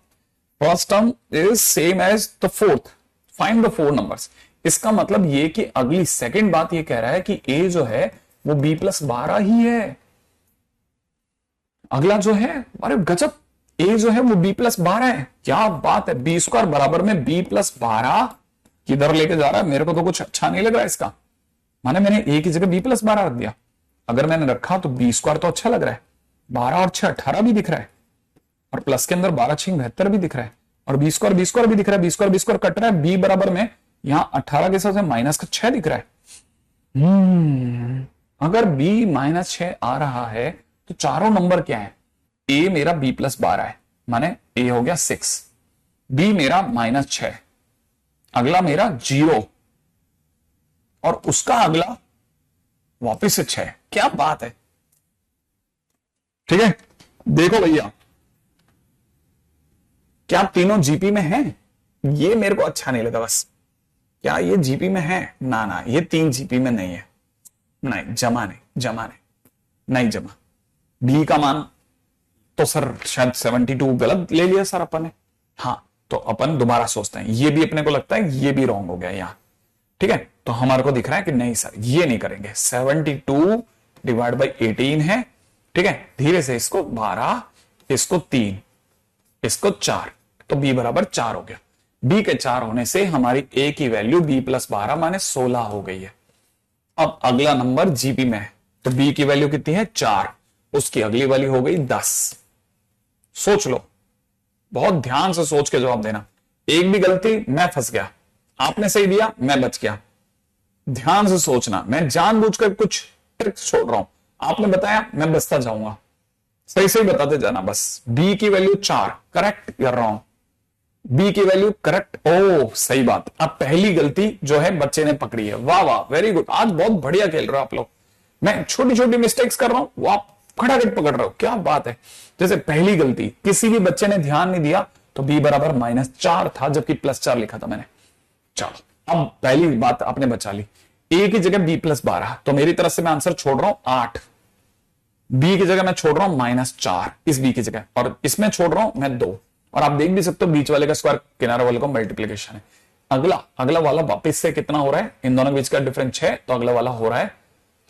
first term is same as the fourth, find the 4 numbers. इसका मतलब ये कि अगली सेकंड बात ये कह रहा है कि ए जो है वो b+12 ही है। अगला जो है, अरे गजब, ए जो है वो b+12 है, क्या बात है। b² बराबर में b+12 किधर लेके जा रहा है, मेरे को तो कुछ अच्छा नहीं लग रहा है इसका। माने मैंने ए की जगह b+12 रख दिया, अगर मैंने रखा तो b² तो अच्छा लग रहा है, 12 और 6 18 भी दिख रहा है, और प्लस के अंदर 12 6 72 भी दिख रहा है, और b² भी दिख रहा है, b² कट रहा है, b बराबर में यहां 18 के साथ माइनस का 6 दिख रहा है। अगर b-6 आ रहा है तो चारों नंबर क्या है, a मेरा b+12 है, माने a हो गया 6, b मेरा -6, अगला मेरा 0, और उसका अगला वापिस से 6। क्या बात है। ठीक है, देखो भैया, क्या तीनों जीपी में हैं? ये मेरे को अच्छा नहीं लगा बस। क्या ये जीपी में है? ना, ये 3 जीपी में नहीं है, नहीं जमा नहीं जमा। बी का मान तो सर शायद 72 गलत ले लिया सर अपन ने। हाँ, तो अपन दोबारा सोचते हैं, ये भी अपने को लगता है ये भी रॉन्ग हो गया यहां। ठीक है, तो हमारे को दिख रहा है कि नहीं सर ये नहीं करेंगे, 72 डिवाइड बाई 18 है। ठीक है, धीरे से इसको 12, इसको 3, इसको 4, तो b बराबर 4 हो गया। b के 4 होने से हमारी a की वैल्यू b+12 माने 16 हो गई है। अब अगला नंबर जीपी में है, तो b की वैल्यू कितनी है 4, उसकी अगली वैल्यू हो गई 10। सोच लो, बहुत ध्यान से सोच के जवाब देना। एक भी गलती मैं फंस गया, आपने सही दिया मैं बच गया। ध्यान से सोचना, मैं जानबूझकर कुछ ट्रिक्स छोड़ रहा हूं, आपने बताया मैं बचता जाऊंगा, सही सही बताते जाना बस। b की वैल्यू 4 करेक्ट कर रहा हूं, b की वैल्यू करेक्ट, ओ सही बात। अब पहली गलती जो है बच्चे ने पकड़ी है, वाह वाह वेरी गुड, आज बहुत बढ़िया खेल रहे हो आप लोग। मैं छोटी छोटी मिस्टेक्स कर रहा हूं, वो आप खड़ाखड़ पकड़ रहे हो, क्या बात है। जैसे पहली गलती, किसी भी बच्चे ने ध्यान नहीं दिया तो b बराबर -4 था, जबकि +4 लिखा था मैंने। चलो, अब पहली बात आपने बचा ली, a की जगह b+12, तो मेरी तरफ से मैं आंसर छोड़ रहा हूं 8, b की जगह मैं छोड़ रहा हूं -4 इस b की जगह, और इसमें छोड़ रहा हूं मैं 2, और आप देख भी सकते हो बीच वाले का स्क्वायर किनारे वाले का मल्टीप्लीकेशन है। अगला वाला वापस से कितना हो रहा है, इन दोनों के बीच का डिफरेंस 6, तो अगला वाला हो रहा है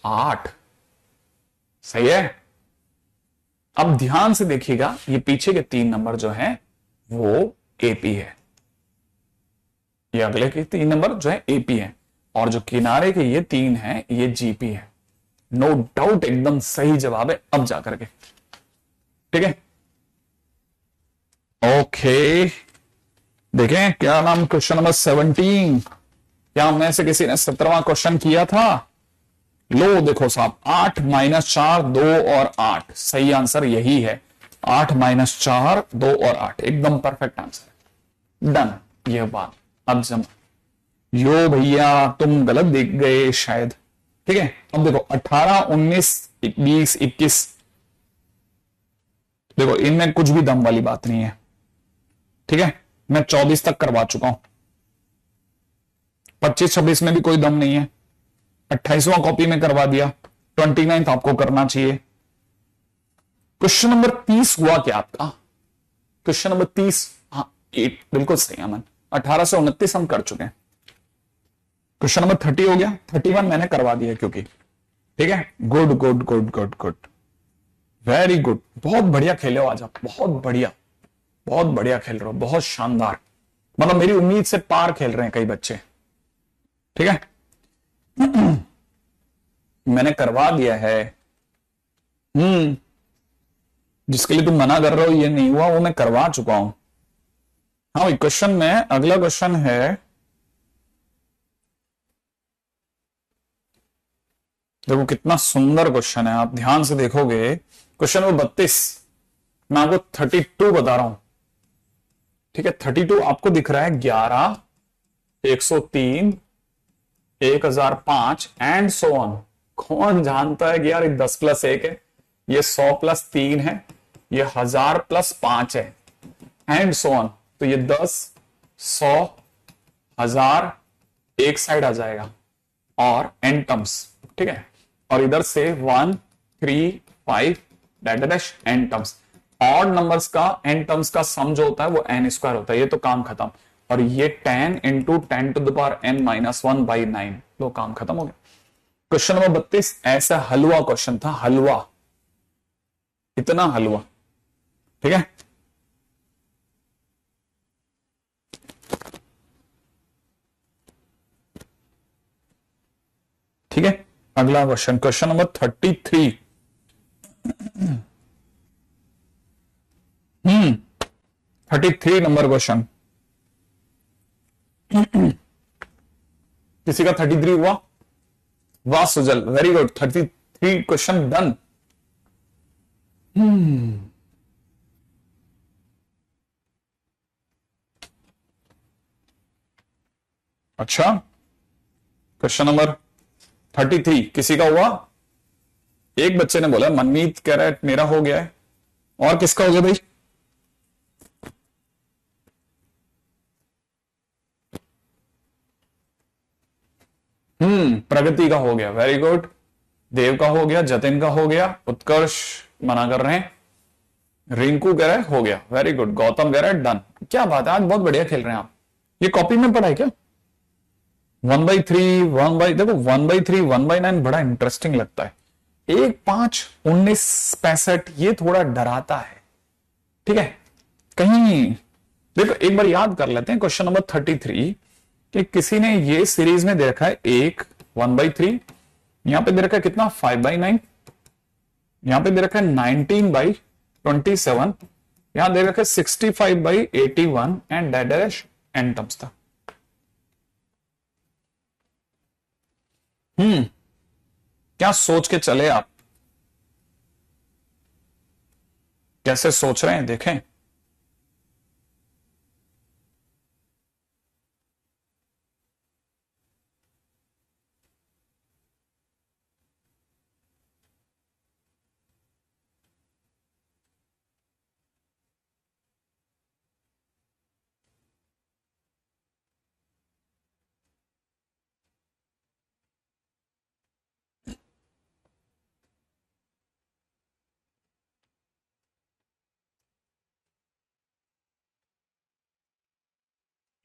8। सही है। अब ध्यान से देखिएगा, ये पीछे के 3 नंबर जो है वो एपी है, ये अगले के 3 नंबर जो है एपी है, और जो किनारे के ये 3 है ये जीपी है। नो डाउट एकदम सही जवाब है अब जाकर के। ठीक है, ओके, देखें क्या नाम, क्वेश्चन नंबर 17। क्या में से किसी ने 17वां क्वेश्चन किया था? लो देखो साहब, 8 -4 2 और 8, सही आंसर यही है, 8 -4 2 और 8, एकदम परफेक्ट आंसर। डन, यह बात अब जमा। यो भैया तुम गलत देख गए शायद। ठीक है, अब देखो 18 19 20 21, देखो इनमें कुछ भी दम वाली बात नहीं है। ठीक है, मैं 24 तक करवा चुका हूं, 25 26 में भी कोई दम नहीं है, 28वां कॉपी में करवा दिया, 29 आपको करना चाहिए। क्वेश्चन नंबर 30 हुआ क्या आपका? क्वेश्चन नंबर 30, हाँ 8 बिल्कुल सही अमन, 18 से 29 हम कर चुके हैं। क्वेश्चन नंबर 30 हो गया, 31 मैंने करवा दिया क्योंकि। ठीक है, good good good good good, very good, बहुत बढ़िया खेले हो आज आप, बहुत बढ़िया खेल रहे हो, बहुत शानदार, मतलब मेरी उम्मीद से पार खेल रहे हैं कई बच्चे। ठीक है, मैंने करवा दिया है। जिसके लिए तुम मना कर रहे हो ये नहीं हुआ, वो मैं करवा चुका हूं। हाँ भाई, क्वेश्चन में अगला क्वेश्चन है, देखो कितना सुंदर क्वेश्चन है, आप ध्यान से देखोगे। क्वेश्चन नंबर 32, मैं आपको 32 बता रहा हूं, ठीक है। 32 आपको दिख रहा है 11, 103, 1005 एंड सो ऑन। कौन जानता है कि यार 10 प्लस 1 है, ये 100 प्लस 3 है, ये 1000 प्लस 5 है एंड सो ऑन। तो ये 10, 100, 1000 एक साइड आ जाएगा और एन टर्म्स, ठीक है। और इधर से 1, 3, 5 dash n terms. Odd numbers का एन टर्म्स का सम जो होता है वो एन स्क्वायर होता है। ये तो काम खत्म। और ये 10 into 10 to the power n minus 1 by 9, तो काम खत्म हो गया। क्वेश्चन नंबर 32 ऐसा हलवा क्वेश्चन था, हलवा, इतना हलवा, ठीक है। ठीक है, अगला question, question number 33। 33 number question. किसी का 33 हुआ? वाह Sujal, very good. 33 question done. अच्छा, क्वेश्चन नंबर 33 किसी का हुआ? एक बच्चे ने बोला, मनमीत कह रहा है मेरा हो गया है। और किसका हो गया भाई? प्रगति का हो गया, वेरी गुड। देव का हो गया, जतिन का हो गया, उत्कर्ष मना कर रहे हैं, रिंकू कह रहा है हो गया, वेरी गुड। गौतम कह रहा है डन। क्या बात है, आज बहुत बढ़िया खेल रहे हैं आप। ये कॉपी में पढ़ा है क्या? 1/3 देखो 1/3 1/9 बड़ा इंटरेस्टिंग लगता है। 1, 5, 19, 65 ये थोड़ा डराता है, ठीक है। कहीं देखो एक बार याद कर लेते हैं क्वेश्चन नंबर 33 कि किसी ने ये सीरीज में दे रखा है 1/3, यहां पे दे रखा है कितना 5/9, यहां पे दे रखा है 19/27, यहां दे रखा है 65/81 एंड डैश एन टर्म्स था। क्या सोच के चले आप? कैसे सोच रहे हैं देखें।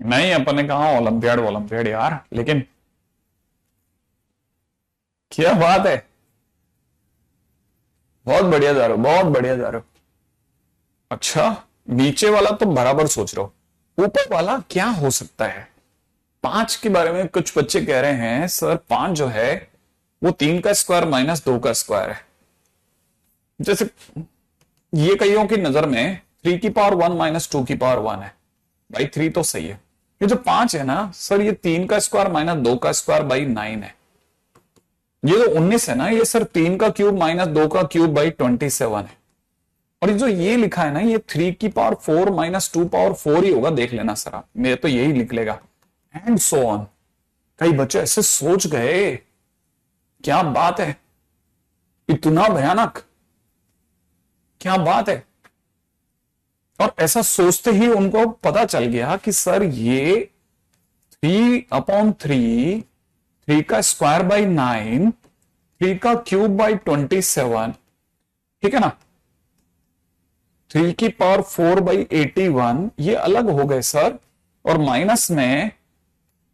नहीं, अपन ने कहा ओलंपियाड ओलंपियाड यार, लेकिन क्या बात है, बहुत बढ़िया जा रहे हो, बहुत बढ़िया जा रहे हो। अच्छा, नीचे वाला तो बराबर सोच रहे हो, ऊपर वाला क्या हो सकता है? 5 के बारे में कुछ बच्चे कह रहे हैं सर 5 जो है वो 3 का स्क्वायर माइनस 2 का स्क्वायर है। जैसे ये कईयों की नजर में 3 की पावर 1 माइनस 2 की पावर 1 है। भाई 3 तो सही है। ये जो 5 है ना सर, ये 3 का स्क्वायर माइनस 2 का स्क्वायर बाई 9 है। ये जो 19 है ना, ये सर 3 का क्यूब माइनस 2 का क्यूब बाई 27 है। और ये जो ये लिखा है ना, ये 3 की पावर 4 माइनस 2 पावर 4 ही होगा, देख लेना सर आप, मेरे तो यही लिख लेगा एंड सो ऑन। कई बच्चे ऐसे सोच गए, क्या बात है, इतना भयानक, क्या बात है। और ऐसा सोचते ही उनको पता चल गया कि सर ये 3/3, 3 का स्क्वायर बाई 9, 3 का क्यूब बाई 27, ठीक है ना, 3 की पावर 4/81 ये अलग हो गए सर। और माइनस में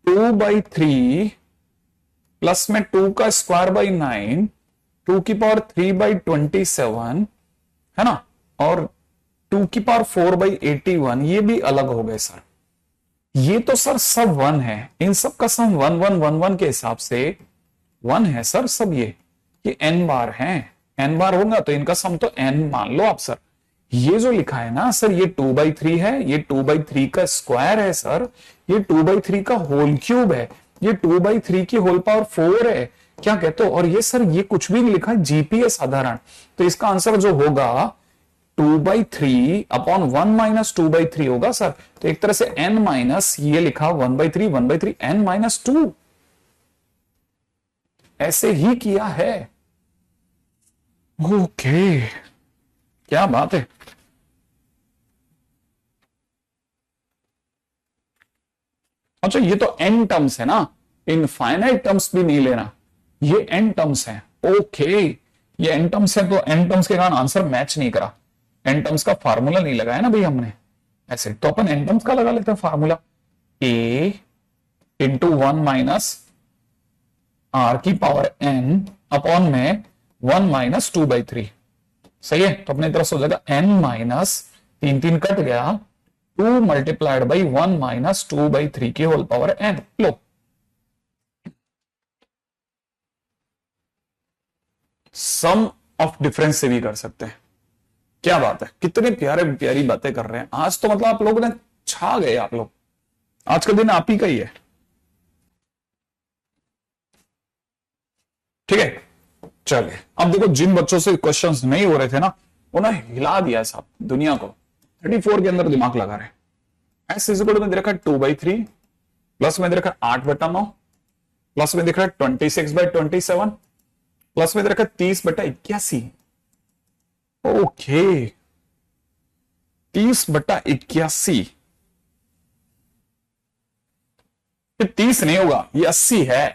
2/3 प्लस में 2 का स्क्वायर बाई 9, 2 की पावर 3/27 है ना, और 2 की पावर 4/81 ये भी अलग हो गए सर। ये तो सर सब 1 है, इन सब का सम 1 1 1 1 के हिसाब से 1 है सर सब। ये n बार है, n बार होगा तो इनका सम तो n मान लो आप सर। ये जो लिखा है ना सर, ये 2/3 है, ये 2/3 का स्क्वायर है सर, ये 2/3 का होल क्यूब है, ये 2/3 की होल पावर 4 है, क्या कहते हो। और ये सर ये कुछ भी नहीं लिखा है, जीपीए साधारण। तो इसका आंसर जो होगा 2/3 अपॉन 1 - 2/3 होगा सर। तो एक तरह से n माइनस ये लिखा 1/3 1/3 n - 2, ऐसे ही किया है। ओके, क्या बात है। अच्छा, ये तो n टर्म्स है ना, इनफाइनाइट टर्म्स भी नहीं लेना, ये n टर्म्स है। ओके, ये n टर्म्स है, तो n टर्म्स के कारण आंसर मैच नहीं करा। n टर्म्स का फार्मूला नहीं लगाया ना भाई हमने, ऐसे तो अपन n टर्म्स का लगा लेते हैं फार्मूला, a इंटू 1 - r की पावर n अपॉन में 1 - 2/3। सही है, तो अपनी तरफ से हो जाएगा n माइनस 3 कट गया, 2 मल्टीप्लाइड बाई 1 - 2/3 की होल पावर n। लो, सम ऑफ डिफरेंस से भी कर सकते हैं। क्या बात है, कितने प्यारे प्यारी बातें कर रहे हैं आज तो, मतलब आप लोगों ने छा गए, आप लोग, आज का दिन आप ही का ही है। ठीक है, चलिए अब देखो, जिन बच्चों से क्वेश्चंस नहीं हो रहे थे ना, उन्हें हिला दिया साहब दुनिया को, 34 के अंदर दिमाग लगा रहे। एस इक्वल में दे रखा है 2/3, प्लस में दे रखा है 8/9, प्लस में दे रखा है 26/27, प्लस में दे रखा है 30/81। ओके, 30/81, ये 30 नहीं होगा, ये 80 है।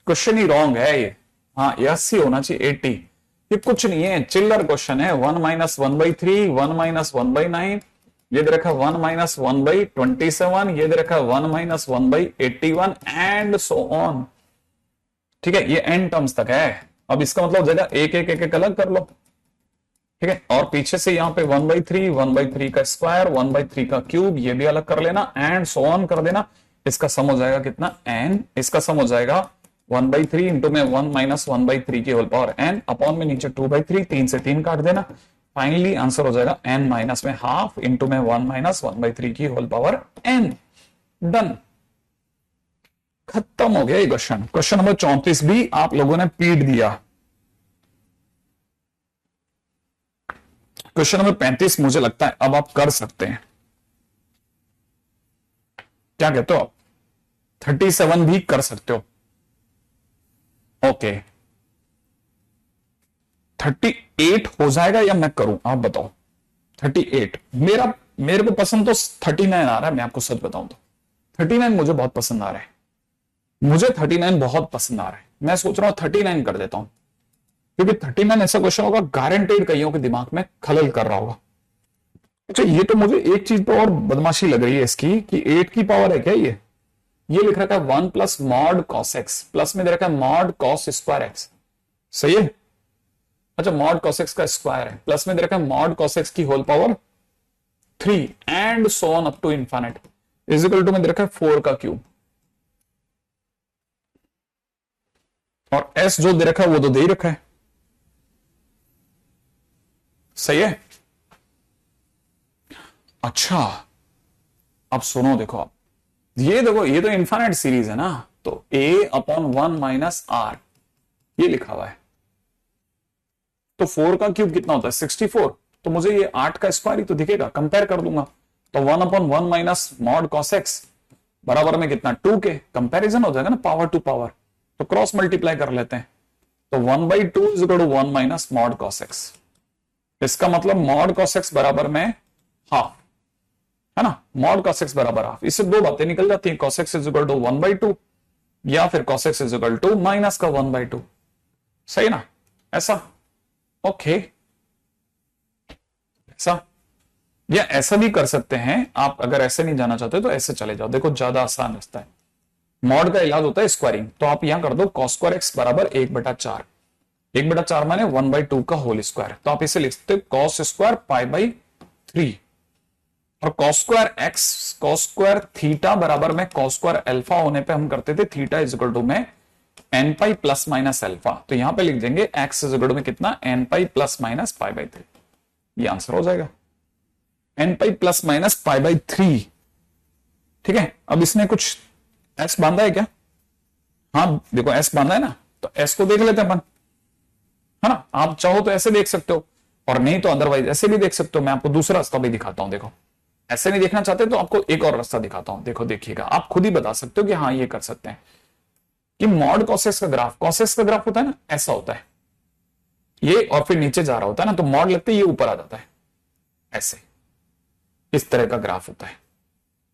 क्वेश्चन ही रॉन्ग है ये। हाँ, ये 80 होना चाहिए, 80। ये कुछ नहीं है, चिल्लर क्वेश्चन है। 1 - 1/3, 1 - 1/9, ये दे रखा 1 - 1/27, ये दे रखा 1 - 1/81 एंड सो ऑन। ठीक है, ये एन टर्म्स तक है। अब इसका मतलब हो जाएगा एक एक एक एक अलग कर लो। ठीक है, और पीछे से यहां पे 1/3, 1/3 का स्क्वायर, 1/3 का क्यूब, ये भी अलग कर लेना एंड सो ऑन कर देना। इसका सम हो जाएगा कितना, एन। इसका सम हो जाएगा 1/3 इंटू में 1 - 1/3 की होल पावर n अपॉन में नीचे 2/3, 3 से 3 काट देना। फाइनली आंसर हो जाएगा n माइनस में हाफ इंटू में 1 - 1/3 की होल पावर n। डन, खत्म हो गया ये क्वेश्चन। क्वेश्चन नंबर 34 भी आप लोगों ने पीट दिया। क्वेश्चन नंबर 35 मुझे लगता है अब आप कर सकते हैं। क्या कहते हो आप? 37 भी कर सकते हो। ओके, 38 हो जाएगा या मैं करूं, आप बताओ। 38 मेरे को पसंद तो 39 आ रहा है, मैं आपको सच बताऊं तो 39 मुझे बहुत पसंद आ रहा है। मुझे 39 बहुत पसंद आ रहा है। मैं सोच रहा हूं 39 कर देता हूं, क्योंकि 39 ऐसा क्वेश्चन होगा गारंटेड कईयों के दिमाग में खलल कर रहा होगा। अच्छा, ये तो मुझे एक चीज तो और बदमाशी लग रही है इसकी, कि 8 की पावर है क्या ये लिख रखा है 1 plus mod cos x, plus में दे रखा है मॉड कॉस स्क्वायर एक्स। सही है। अच्छा, मॉड कॉस एक्स का स्क्वायर है, प्लस में दे रखा है मॉड कॉस एक्स की whole power 3 and so on up to infinite is equal to में दे रखा है 4 का क्यूब। और एस जो दे रखा है वो तो दे ही रखा है। सही है। अच्छा, अब सुनो, देखो आप, ये देखो, ये तो इनफाइनाइट सीरीज है ना, तो a अपॉन 1 माइनस आर ये लिखा हुआ है। तो 4 का क्यूब कितना होता है 64, तो मुझे ये 8 का स्क्वायर ही तो दिखेगा, कंपेयर कर दूंगा। तो 1 upon 1 minus mod cos x बराबर में कितना 2 के, कंपेरिजन हो जाएगा ना, पावर टू पावर, तो क्रॉस मल्टीप्लाई कर लेते हैं। तो 1/2 is equal to 1 minus mod cos x. इसका मतलब मॉड कॉस एक्स बराबर में हाफ है ना, मॉड कॉस एक्स बराबर हाफ। इससे दो बातें निकल जाती हैं, cos x is equal to 1/2 या फिर cos x is equal to minus का 1/2। सही ना, ऐसा। ओके, ऐसा या ऐसा भी कर सकते हैं आप। अगर ऐसे नहीं जाना चाहते तो ऐसे चले जाओ, देखो ज्यादा आसान रास्ता है। मॉड का इलाज होता है स्क्वायरिंग, तो आप यहां कर दो कॉस स्क्वायर एक्स बराबर 1/4। 1/4 माने 1/2 का होल स्क्वायर, तो आप इसे लिख सकते हो कॉस स्क्वायर π/3। और cos square X, cos square theta बराबर में कॉस स्क्वायर अल्फा होने पे हम करते थे थीटा इज इक्वल टू में n pi plus minus alpha. तो यहां पे लिख देंगे एक्स इज इक्वल टू में कितना, एन पाई प्लस माइनस π/3। ये आंसर हो जाएगा, एन पाई प्लस माइनस π/3। ठीक है, अब इसने कुछ एस बांधा है क्या? हाँ देखो एस बांधा है ना, तो एस को देख लेते हैं अपन, है ना। आप चाहो तो ऐसे देख सकते हो, और नहीं तो अदरवाइज ऐसे भी देख सकते हो। मैं आपको दूसरा रास्ता भी दिखाता हूं, देखो। ऐसे नहीं देखना चाहते तो आपको एक और रास्ता दिखाता हूं, देखो, देखिएगा, आप खुद ही बता सकते हो कि हाँ ये कर सकते हैं। कि मॉड कॉसेस का ग्राफ, कॉसेस का ग्राफ होता है ना, ऐसा होता है ये, और फिर नीचे जा रहा होता है ना, तो मॉड लगते ही ये ऊपर आ जाता है, ऐसे इस तरह का ग्राफ होता है।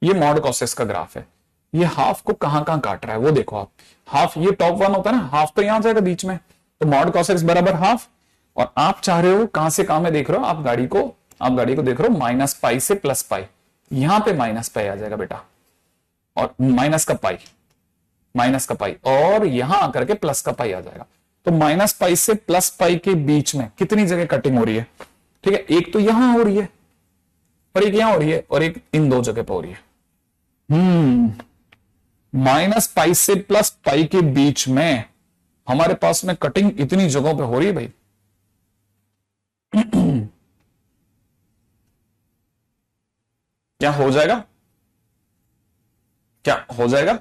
ये मॉड कॉसेस का ग्राफ है। ये हाफ को कहां कहां काट रहा है वो देखो आप। हाफ ये टॉप वन होता है ना, हाफ तो यहां जाएगा बीच में, तो मॉड कॉसेक्स बराबर हाफ। और आप चाह रहे हो कहां से कहां में देख रहे हो, आप गाड़ी को देख रहे हो माइनस पाई से प्लस पाई। यहां पे माइनस पाई आ जाएगा बेटा, और माइनस का पाई, और यहां आकर के प्लस का पाई आ जाएगा। तो माइनस पाई से प्लस पाई के बीच में कितनी जगह कटिंग हो रही है? ठीक है, एक तो यहां हो रही है, और एक यहां हो रही है, और एक इन दो जगह पर हो रही है। माइनस पाई से प्लस पाई के बीच में हमारे पास में कटिंग इतनी जगहों पे हो रही है भाई। क्या हो जाएगा? क्या हो जाएगा?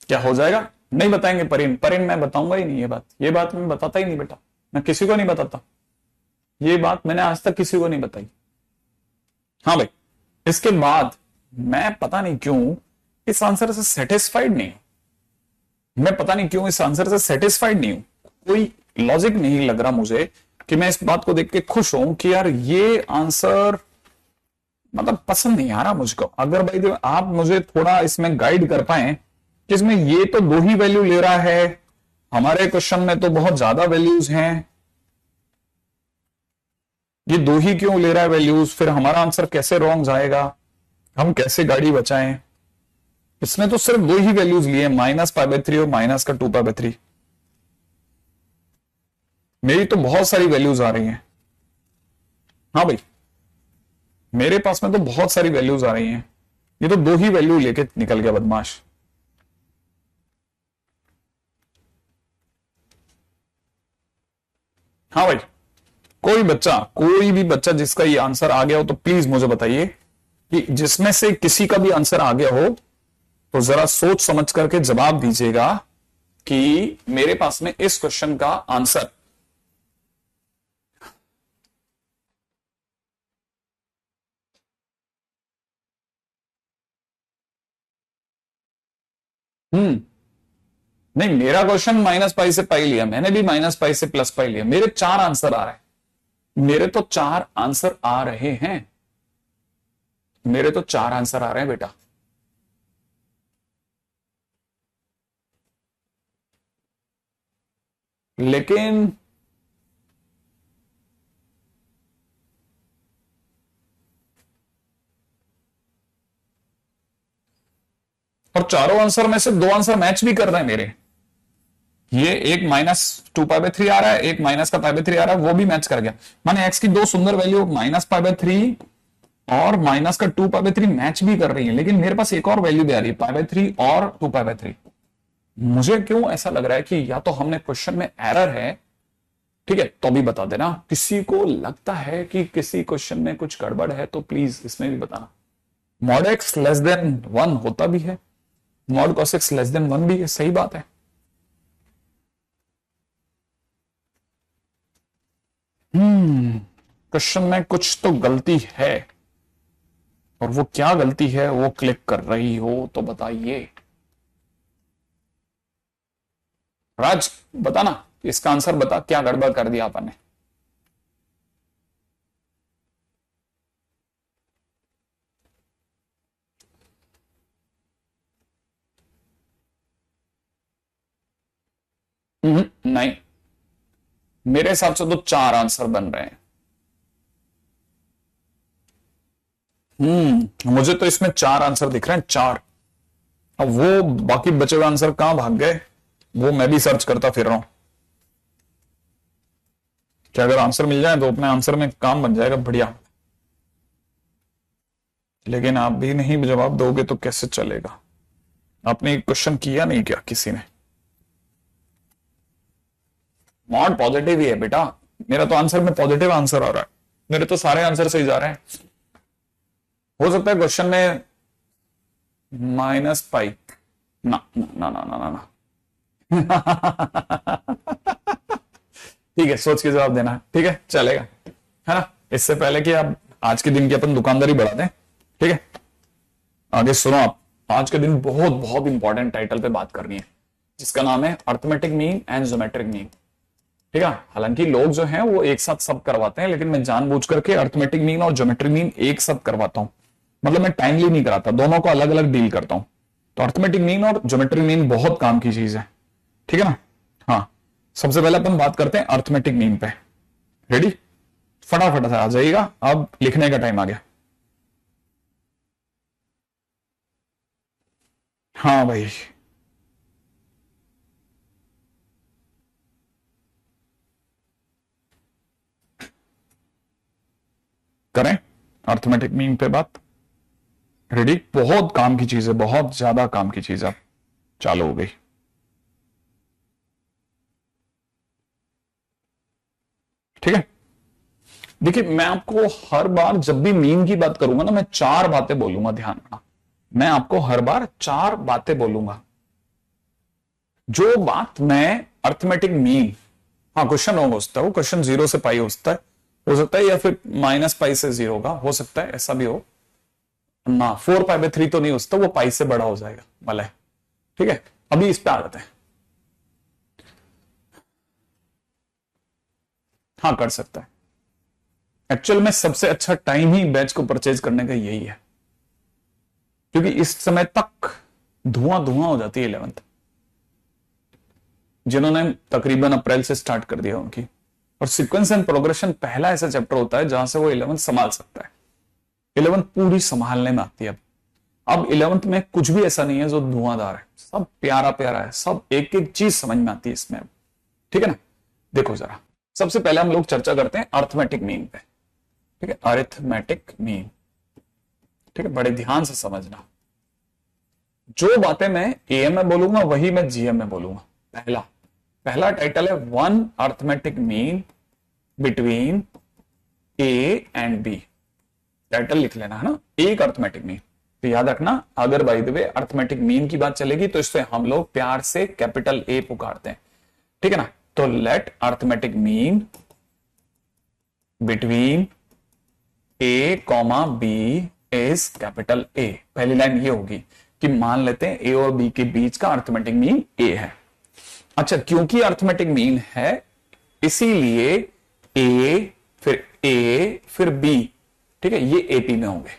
क्या हो जाएगा? नहीं बताएंगे परिन, परिन मैं बताऊंगा ही नहीं ये बात मैं बताता ही नहीं बेटा, मैं किसी को नहीं बताता ये बात, मैंने आज तक किसी को नहीं बताई। हाँ भाई, इसके बाद मैं पता नहीं क्यों इस आंसर से सेटिस्फाइड नहीं हूं, मैं पता नहीं क्यों इस आंसर से सेटिस्फाइड नहीं हूं। कोई लॉजिक नहीं लग रहा मुझे कि मैं इस बात को देख के खुश हूं कि यार ये आंसर मतलब पसंद नहीं आ रहा मुझको। अगर भाई आप मुझे थोड़ा इसमें गाइड कर पाए कि इसमें ये तो दो ही वैल्यू ले रहा है, हमारे क्वेश्चन में तो बहुत ज्यादा वैल्यूज हैं, ये दो ही क्यों ले रहा है वैल्यूज, फिर हमारा आंसर कैसे रॉन्ग जाएगा, हम कैसे गाड़ी बचाएं। इसने तो सिर्फ दो ही वैल्यूज लिए, माइनस पाई बाई थ्री और माइनस का 2 पाई बाई 3। मेरी तो बहुत सारी वैल्यूज आ रही हैं। हाँ भाई, मेरे पास में तो बहुत सारी वैल्यूज आ रही हैं, ये तो दो ही वैल्यू लेके निकल गया बदमाश। हाँ भाई, कोई भी बच्चा जिसका ये आंसर आ गया हो तो प्लीज मुझे बताइए कि जिसमें से किसी का भी आंसर आ गया हो तो जरा सोच समझ करके जवाब दीजिएगा कि मेरे पास में इस क्वेश्चन का आंसर नहीं, मेरा क्वेश्चन माइनस पाई से पाई लिया, मैंने भी माइनस पाई से प्लस पाई लिया, मेरे चार आंसर आ रहे हैं, मेरे तो चार आंसर आ रहे हैं, मेरे तो चार आंसर आ रहे हैं बेटा। लेकिन और चारों आंसर में से दो आंसर मैच भी कर रहे हैं मेरे, ये एक माइनस 2 पाई बाई 3 आ रहा है, एक माइनस का पाई बाई 3 आ रहा है, वो भी मैच कर गया। माने एक्स की दो सुंदर वैल्यू माइनस पाई बाई 3 और माइनस का 2 पाई बाई 3 मैच भी कर रही है, लेकिन मेरे पास एक और वैल्यू भी आ रही है पाई बाई 3 और 2 पाई बाई 3। मुझे क्यों ऐसा लग रहा है कि या तो हमने क्वेश्चन में एरर है, ठीक है, तो भी बता देना। किसी को लगता है कि किसी क्वेश्चन में कुछ गड़बड़ है तो प्लीज इसमें भी बताना। मॉड एक्स लेस देन 1 होता भी है, mod cos x less than 1 भी है, सही बात है। क्वेश्चन में कुछ तो गलती है, और वो क्या गलती है वो क्लिक कर रही हो तो बताइए। राज बताना, इसका आंसर बता, क्या गड़बड़ कर दिया आपने। नहीं, मेरे हिसाब से तो चार आंसर बन रहे हैं। मुझे तो इसमें चार आंसर दिख रहे हैं, चार। अब वो बाकी बचे हुए आंसर कहां भाग गए, वो मैं भी सर्च करता फिर रहा हूं कि अगर आंसर मिल जाए तो अपने आंसर में काम बन जाएगा बढ़िया। लेकिन आप भी नहीं जवाब दोगे तो कैसे चलेगा। आपने क्वेश्चन किया नहीं क्या किसी ने? मॉड पॉजिटिव ही है बेटा, मेरा तो आंसर में पॉजिटिव आंसर आ रहा है, मेरे तो सारे आंसर सही जा रहे हैं। हो सकता है क्वेश्चन में माइनस पाई, ना ना ना ना ना ना, ना। ठीक है, सोच के जवाब देना, ठीक है, चलेगा, है ना। इससे पहले कि आप आज के दिन की अपन दुकानदारी बढ़ा दें, ठीक है, आगे सुनो आप। आज के दिन बहुत बहुत इंपॉर्टेंट टाइटल पे बात करनी है, जिसका नाम है arithmetic mean and geometric mean, ठीक है। हालांकि लोग जो हैं वो एक साथ सब करवाते हैं, लेकिन मैं जानबूझ करके अर्थमेटिक मीन और ज्योमेट्रिक मीन एक साथ करवाता हूं। मतलब मैं टाइमली नहीं कराता, दोनों को अलग अलग डील करता हूं। तो अर्थमेटिक मीन और ज्योमेट्रिक मीन बहुत काम की चीज है, ठीक है ना। हाँ, सबसे पहले अपन बात करते हैं अर्थमेटिक मीन पे। रेडी? फटाफट से आ जाइएगा, अब लिखने का टाइम आ गया। हाँ भाई, करें अर्थमेटिक मीन पे बात। रेडी? बहुत काम की चीज है, बहुत ज्यादा काम की चीज है। चालू हो गई। ठीक है, देखिए मैं आपको हर बार जब भी मीन की बात करूंगा ना, मैं चार बातें बोलूंगा, ध्यान रखना। मैं आपको हर बार चार बातें बोलूंगा। जो बात मैं अर्थमेटिक मीन, हाँ क्वेश्चन हो सकता है, वो क्वेश्चन 0 से पाई हो सकता है या फिर -पाई से 0 का हो सकता है, ऐसा भी हो ना। 4π/3 तो नहीं हो सकता, वो पाई से बड़ा हो जाएगा भले। ठीक है, अभी इस पे आ जाते हैं। हाँ कर सकता है। एक्चुअल में सबसे अच्छा टाइम ही बैच को परचेज करने का यही है, क्योंकि इस समय तक धुआं धुआं हो जाती है 11th, जिन्होंने तकरीबन अप्रैल से स्टार्ट कर दिया उनकी। और सीक्वेंस एंड प्रोग्रेशन पहला ऐसा चैप्टर होता है जहां से वो 11th संभाल सकता है। 11th पूरी संभालने में आती है। अब 11th में कुछ भी ऐसा नहीं है जो धुआंधार है, सब प्यारा प्यारा है, सब एक एक चीज समझ में आती है इसमें। ठीक है ना, देखो जरा, सबसे पहले हम लोग चर्चा करते हैं अर्थमेटिक मीन पे। ठीक है, अरिथमेटिक मीन, ठीक है, बड़े ध्यान से समझना। जो बातें मैं एएम में बोलूंगा वही मैं जीएम में बोलूंगा। पहला टाइटल है one arithmetic mean between A and B. Title लिख लेना, है ना, एक अर्थमेटिक मीन। तो याद रखना, अगर by the way arithmetic mean की बात चलेगी तो इससे हम लोग प्यार से कैपिटल ए पुकारते हैं। ठीक है ना, तो let arithmetic mean between A comma B is capital A. पहली लाइन ये होगी कि मान लेते हैं ए और बी के बीच का अर्थमेटिक मीन ए है। अच्छा, क्योंकि अर्थमेटिक मीन है इसीलिए ए फिर बी, ठीक है, ये एपी में होंगे,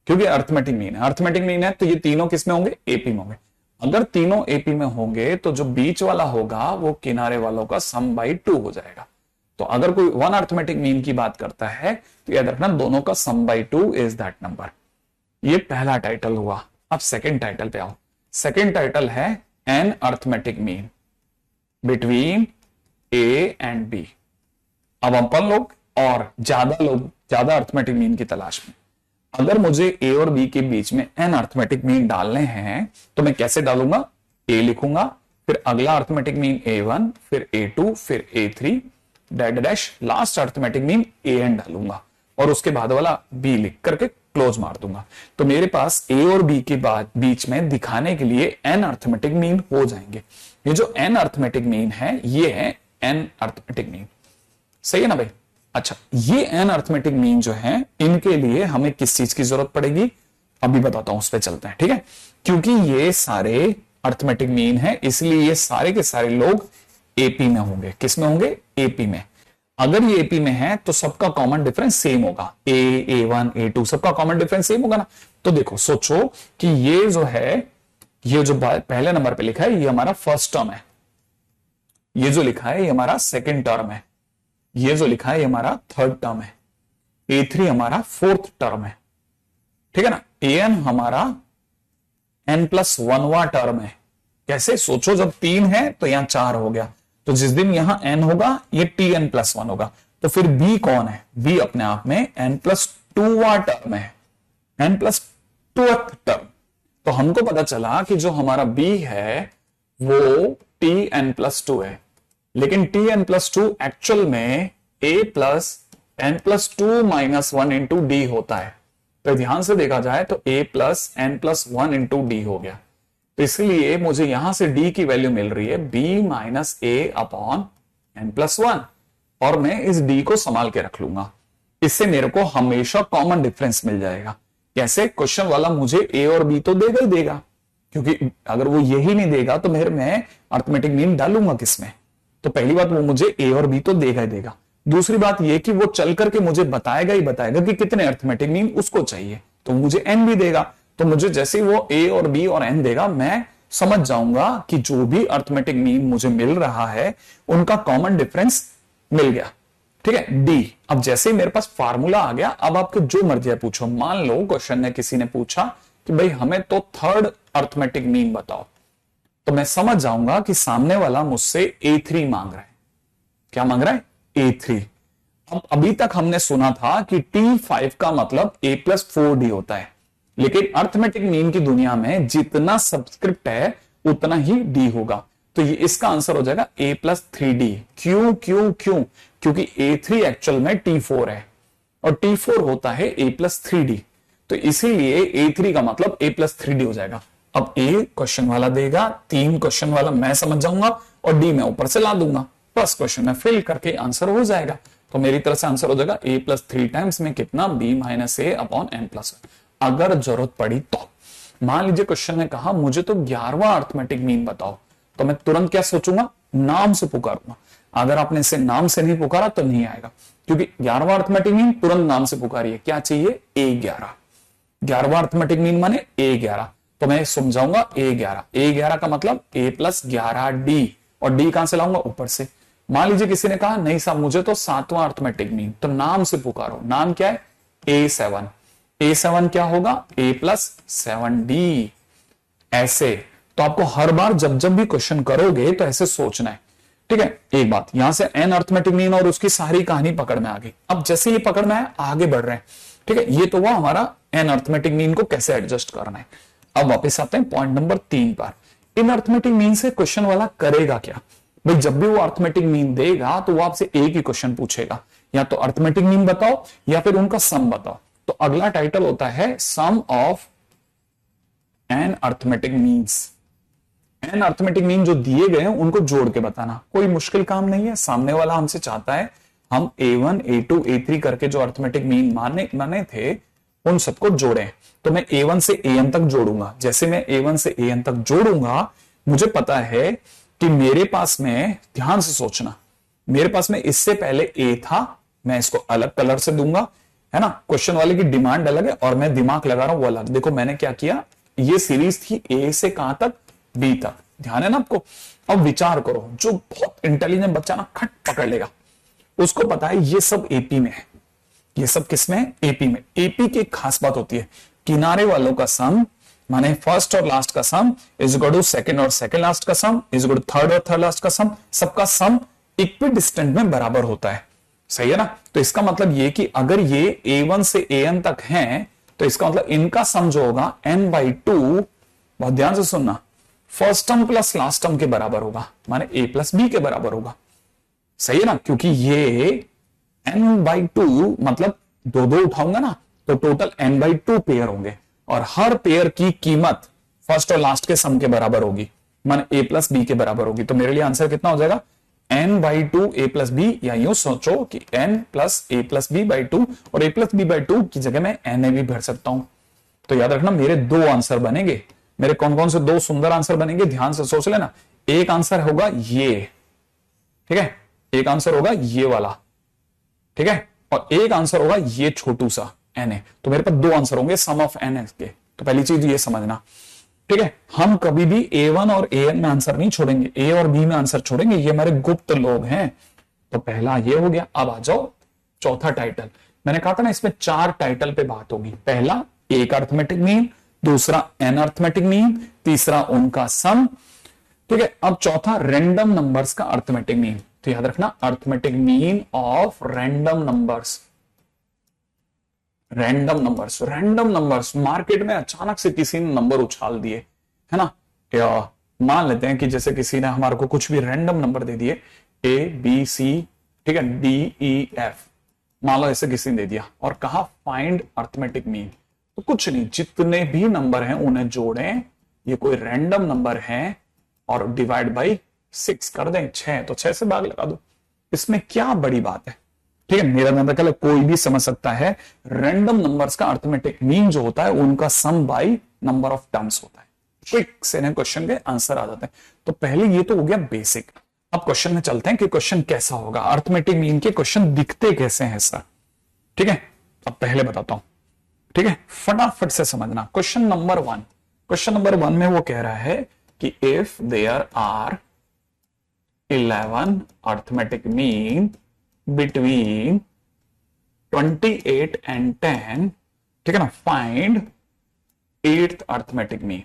क्योंकि अर्थमेटिक मीन है। अर्थमेटिक मीन है तो ये तीनों किस में होंगे? एपी में होंगे। अगर तीनों एपी में होंगे तो जो बीच वाला होगा वो किनारे वालों का सम बाई 2 हो जाएगा। तो अगर कोई वन अर्थमेटिक मीन की बात करता है तो याद रखना दोनों का sum by 2 is that number. ये पहला टाइटल हुआ। अब सेकंड टाइटल पे आओ। सेकंड टाइटल है an arithmetic mean between A and B. अब अपन लोग और ज्यादा अर्थमेटिक मीन की तलाश में। अगर मुझे ए और बी के बीच में एन अर्थमेटिक मीन डालने हैं तो मैं कैसे डालूंगा? ए लिखूंगा, फिर अगला अर्थमेटिक मीन A1, फिर A2, फिर A3 dash last arithmetic mean AN डालूंगा और उसके बाद वाला B लिख करके क्लोज मार दूंगा। तो मेरे पास ए और बी के बाद बीच में दिखाने के लिए एन अर्थमेटिक मीन हो जाएंगे। ये जो एन अर्थमेटिक मीन है ये है एन अर्थमेटिक मीन। सही है ना भाई? अच्छा, ये एन अर्थमेटिक मीन जो है इनके लिए हमें किस चीज की जरूरत पड़ेगी अभी बताता हूं, उस पर चलते हैं। ठीक है, क्योंकि ये सारे अर्थमेटिक मीन है इसलिए ये सारे के सारे लोग एपी में होंगे। किस में होंगे? एपी में। अगर ये एपी में है तो सबका कॉमन डिफरेंस सेम होगा। A1, A2 सबका कॉमन डिफरेंस सेम होगा ना। तो देखो, सोचो कि ये जो है, ये जो पहले नंबर पे लिखा है ये हमारा फर्स्ट टर्म है, ये जो लिखा है ये हमारा सेकेंड टर्म है, ये जो लिखा है ये हमारा थर्ड टर्म है, A3 हमारा फोर्थ टर्म है। ठीक है ना, AN हमारा n+1वां टर्म है। कैसे? सोचो, जब 3 है तो यहां 4 हो गया, तो जिस दिन यहां n होगा ये Tn+1 होगा। तो फिर B कौन है? B अपने आप में n+2वां टर्म है, n+2th टर्म। तो हमको पता चला कि जो हमारा B है वो Tn+2 है, लेकिन Tn+2 एक्चुअल में A+n+2 - 1 इंटू डी होता है। तो ध्यान से देखा जाए तो A+n+1 इंटू डी हो गया। तो इसलिए मुझे यहां से D की वैल्यू मिल रही है B - A अपॉन n+1 और मैं इस d को संभाल के रख लूंगा। इससे मेरे को हमेशा कॉमन डिफरेंस मिल जाएगा। कैसे? क्वेश्चन वाला मुझे a और b तो देगा ही देगा, क्योंकि अगर वो यही नहीं देगा तो मैं अर्थमेटिक मीन डालूंगा किसमें? तो पहली बात, वो मुझे a और b तो देगा ही देगा। दूसरी बात ये कि वो चल करके मुझे बताएगा ही बताएगा कि कितने अर्थमेटिक मीन उसको चाहिए, तो मुझे n भी देगा। तो मुझे जैसे ही वो a और b और n देगा, मैं समझ जाऊंगा कि जो भी अर्थमेटिक मीन मुझे मिल रहा है उनका कॉमन डिफरेंस मिल गया। ठीक है, डी। अब जैसे ही मेरे पास फार्मूला आ गया, अब आपके जो मर्जी है पूछो। मान लो क्वेश्चन ने किसी ने पूछा कि भाई हमें तो थर्ड अर्थमेटिक मीन बताओ, तो मैं समझ जाऊंगा कि सामने वाला मुझसे A3 मांग रहा है। क्या मांग रहा है? A3। अब अभी तक हमने सुना था कि T5 का मतलब A+4D होता है, लेकिन अर्थमेटिक मीन की दुनिया में जितना सबस्क्रिप्ट है उतना ही D होगा। तो ये इसका आंसर हो जाएगा A+3D। क्यों क्यों क्यों? क्योंकि A3 एक्चुअल में T4 है और T4 होता है A+3D, तो इसीलिए A3 का मतलब A+3D हो जाएगा। अब A क्वेश्चन वाला देगा, 3 क्वेश्चन वाला मैं समझ जाऊंगा और D मैं ऊपर से ला दूंगा, बस क्वेश्चन में फिल करके आंसर हो जाएगा। तो मेरी तरफ से आंसर हो जाएगा A+3 टाइम्स में कितना? B-A/n+1। अगर जरूरत पड़ी तो मान लीजिए क्वेश्चन ने कहा मुझे तो 11वां अर्थमेटिक मीन बताओ, तो मैं तुरंत क्या सोचूंगा? नाम से पुकारूंगा। अगर आपने इसे नाम से नहीं पुकारा तो नहीं आएगा, क्योंकि 11वां अर्थमेटिक मीन तुरंत नाम से पुकारिए। क्या चाहिए? A11। 11वां अर्थमेटिक मीन माने A11, तो मैं समझाऊंगा A11। A11 का मतलब A+11D, और D कहां से लाऊंगा? ऊपर से। मान लीजिए किसी ने कहा नहीं साहब मुझे तो 7वां अर्थमेटिक मीन, तो नाम से पुकारो। नाम क्या है? A7। A7 क्या होगा? A+7D। ऐसे तो आपको हर बार जब जब भी क्वेश्चन करोगे तो ऐसे सोचना है। ठीक है, एक बात, यहां से n अर्थमेटिक मीन और उसकी सारी कहानी पकड़ में आ गई। अब जैसे ये पकड़ में आया, आगे बढ़ रहे हैं। ठीक है, ये तो हुआ हमारा n अर्थमेटिक मीन को कैसे एडजस्ट करना है। अब वापस आते हैं पॉइंट नंबर 3 पर। इन अर्थमेटिक मीन से क्वेश्चन वाला करेगा क्या? भाई जब भी वो अर्थमेटिक मीन देगा तो वो आपसे एक ही क्वेश्चन पूछेगा, या तो अर्थमेटिक मीन बताओ या फिर उनका सम बताओ। तो अगला टाइटल होता है sum of an arithmetic means. An arithmetic mean जो दिए गए हैं उनको जोड़ के बताना, कोई मुश्किल काम नहीं है। सामने वाला हमसे चाहता है हम A1 A2 A3 करके जो अर्थमेटिक मीन माने थे उन सबको जोड़ें। तो मैं A1 से AN तक जोड़ूंगा। जैसे मैं A1 से AN तक जोड़ूंगा, मुझे पता है कि मेरे पास में, ध्यान से सोचना, मेरे पास में इससे पहले A था, मैं इसको अलग कलर से दूंगा, है ना। क्वेश्चन वाले की डिमांड अलग है और मैं दिमाग लगा रहा हूं वो अलग। देखो मैंने क्या किया, ये सीरीज थी A से कहां तक? B तक। ध्यान है ना आपको? अब विचार करो, जो बहुत इंटेलिजेंट बच्चा ना खट पकड़ लेगा, उसको पता है ये सब AP में है। ये सब किसमें है? AP में। AP की एक खास बात होती है, किनारे वालों का सम माने फर्स्ट और लास्ट का sum is equal to second और सेकंड लास्ट का sum is equal to third और थर्ड लास्ट का सम। सबका सम इक्विडिस्टेंट में बराबर होता है। सही है ना। तो इसका मतलब ये कि अगर ये A1 से AN तक हैं, तो इसका मतलब इनका सम जो होगा n/2, बहुत ध्यान से सुनना, first term plus last term के बराबर होगा, माने A+B के बराबर होगा। सही है ना, क्योंकि ये n/2 मतलब 2 उठाऊंगा ना, तो टोटल n/2 पेयर होंगे और हर पेयर की कीमत फर्स्ट और लास्ट के सम के बराबर होगी, माने A+B के बराबर होगी। तो मेरे लिए आंसर कितना हो जाएगा? n/2 A+B, या यूं सोचो कि n + A+B/2, और A+B/2 की जगह मैं na भी भर सकता हूं। तो याद रखना मेरे 2 आंसर बनेंगे। मेरे कौन कौन से 2 सुंदर आंसर बनेंगे? ध्यान से सोच लेना। एक आंसर होगा ये, ठीक है, एक आंसर होगा ये वाला, ठीक है, और एक आंसर होगा ये छोटू सा na। तो मेरे पास 2 आंसर होंगे सम ऑफ n के। तो पहली चीज ये समझना, ठीक है, हम कभी भी A1 और AN में आंसर नहीं छोड़ेंगे, A और B में आंसर छोड़ेंगे, ये हमारे गुप्त लोग हैं। तो पहला ये हो गया। अब आ जाओ चौथा टाइटल। मैंने कहा था ना इसमें 4 टाइटल पे बात होगी। पहला एक अर्थमेटिक मीन, दूसरा n अर्थमेटिक मीन, तीसरा उनका सम, ठीक है। अब चौथा रैंडम नंबर्स का अर्थमेटिक मीन। तो याद रखना arithmetic mean of random numbers. Random numbers market में अचानक से किसी ने नंबर उछाल दिए, है ना। या मान लेते हैं कि जैसे किसी ने हमारे को कुछ भी रैंडम नंबर दे दिए ABC, ठीक है, DEF, मान लो ऐसे किसी ने दे दिया और कहा फाइंड अर्थमेटिक मीन। तो कुछ नहीं, जितने भी नंबर हैं उन्हें जोड़ें, ये कोई रैंडम नंबर है, और डिवाइड बाई 6 कर दें, 6, तो 6 से भाग लगा दो। इसमें क्या बड़ी बात है? ठीक है, मेरा मतलब कोई भी समझ सकता है, रैंडम नंबर्स का अर्थमेटिक मीन जो होता है उनका सम बाई नंबर ऑफ टर्म्स होता है। क्विक से क्वेश्चन के आंसर आ जाते हैं। तो पहले ये तो हो गया बेसिक। अब क्वेश्चन में चलते हैं कि क्वेश्चन कैसा होगा, अर्थमेटिक मीन के क्वेश्चन दिखते कैसे हैं सर। ठीक है, अब पहले बताता हूं। ठीक है, फटाफट से समझना। क्वेश्चन नंबर 1, क्वेश्चन नंबर 1 में वो कह रहा है कि if there are 11 arithmetic mean between 28 and 10, ठीक है ना, फाइंड 8th अर्थमेटिक मीन।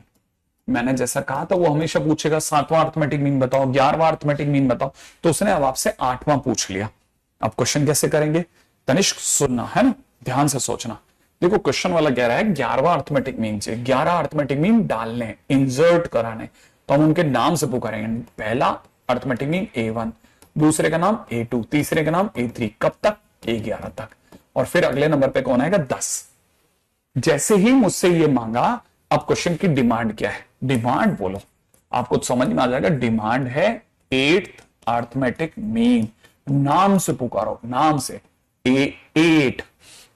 मैंने जैसा कहा था वो हमेशा पूछेगा 7वां अर्थमेटिक मीन बताओ, 11वां अर्थमेटिक मीन बताओ, तो उसने अब आपसे 8वां पूछ लिया। अब क्वेश्चन कैसे करेंगे तनिष्क, सुनना है ना, ध्यान से सोचना। देखो क्वेश्चन वाला कह रहा है 11वां अर्थमेटिक मीन से 11 अर्थमेटिक मीन डालने, इंसर्ट कराने, तो हम उनके नाम से पुकारेंगे। पहला अर्थमेटिक मीन A1, दूसरे का नाम A2, तीसरे का नाम A3, कब तक? A11 तक। और फिर अगले नंबर पे कौन आएगा? 10। जैसे ही मुझसे ये मांगा, अब क्वेश्चन की डिमांड क्या है? डिमांड बोलो, आपको समझ में आ जाएगा। डिमांड है 8th अर्थमेटिक मीन। नाम से पुकारो, नाम से। A8।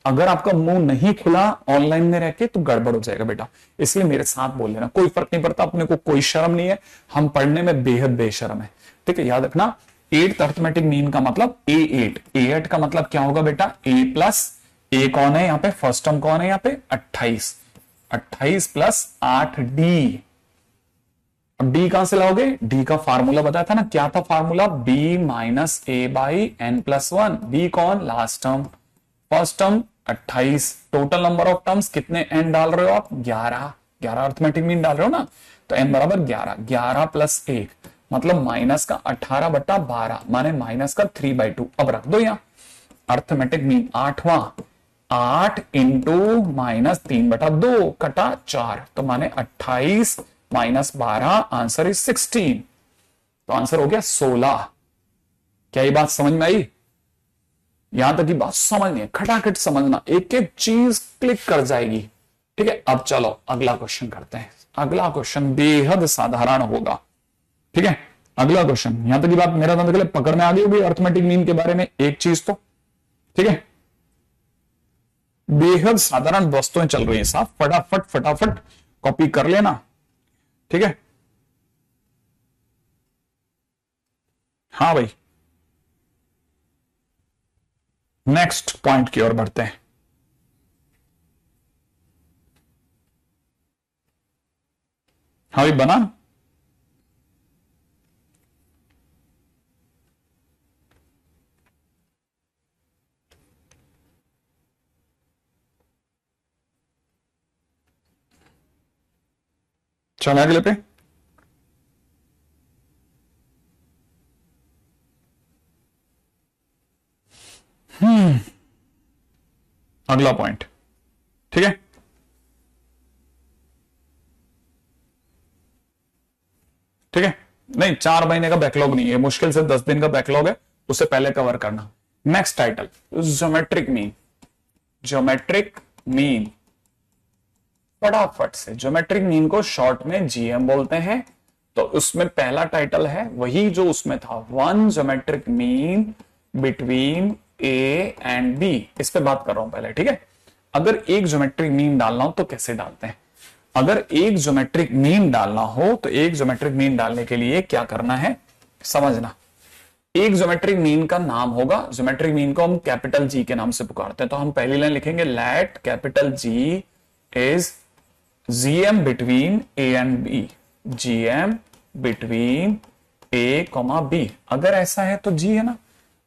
अगर आपका मुंह नहीं खुला ऑनलाइन में रह के तो गड़बड़ हो जाएगा बेटा, इसलिए मेरे साथ बोल लेना, कोई फर्क नहीं पड़ता, अपने को कोई शर्म नहीं है, हम पढ़ने में बेहद बेशर्म है। ठीक है, याद रखना 8th अर्थमेटिक मीन का मतलब A8। A8 का मतलब क्या होगा बेटा? A प्लस A कौन है यहाँ पे? फर्स्ट टर्म कौन है यहाँ पे? 28। 28 प्लस 8D। अब D कहां से लाओगे? D का फार्मूला बताया था ना, क्या था formula? B minus A by N plus 1। B कौन? Last term. First term 28। Total number of terms कितने n डाल रहे हो आप? 11। 11 अर्थमेटिक मीन डाल रहे हो ना, तो n बराबर 11। 11 प्लस 1 मतलब माइनस का 18/12, माने माइनस का 3/2। अब रख दो यहां अर्थमेटिक मीन 8वां। 8 इंटू माइनस 3/2 कटा 4, तो माने 28 माइनस 12, आंसर इज 16। तो आंसर हो गया 16। क्या ये बात समझ में आई? यहां तक की बात समझनी है, खटाखट समझना, एक एक चीज क्लिक कर जाएगी। ठीक है, अब चलो अगला क्वेश्चन करते हैं। अगला क्वेश्चन बेहद साधारण होगा। ठीक है, अगला क्वेश्चन, यहां तक की बात मेरा मतलब पकड़ में आ गई होगी अर्थमेटिक मीन के बारे में एक चीज तो। ठीक है, बेहद साधारण वस्तुएं चल रही हैं साहब, फटाफट फटाफट कॉपी कर लेना। ठीक है, हाँ भाई, नेक्स्ट पॉइंट की ओर बढ़ते हैं। हाँ भाई, बना? चलो अगले पे। अगला पॉइंट। ठीक है, ठीक है, नहीं 4 महीने का बैकलॉग नहीं है, मुश्किल से 10 दिन का बैकलॉग है, उससे पहले कवर करना। Next title, geometric mean. Geometric mean, फटाफट से। ज्योमेट्रिक मीन को शॉर्ट में जीएम बोलते हैं। तो उसमें पहला टाइटल है वही जो उसमें था, 1 geometric mean between A and B. इस पे बात कर रहा हूं पहले। ठीक है, अगर एक ज्योमेट्रिक मीन डालना हो तो कैसे डालते हैं? अगर एक ज्योमेट्रिक मीन डालना हो तो एक ज्योमेट्रिक मीन डालने के लिए क्या करना है समझना। एक ज्योमेट्रिक मीन का नाम होगा, ज्योमेट्रिक मीन को हम कैपिटल जी के नाम से पुकारते हैं। तो हम पहली लाइन लिखेंगे, let capital G is GM between A and B. GM between A comma B. अगर ऐसा है तो जी है ना,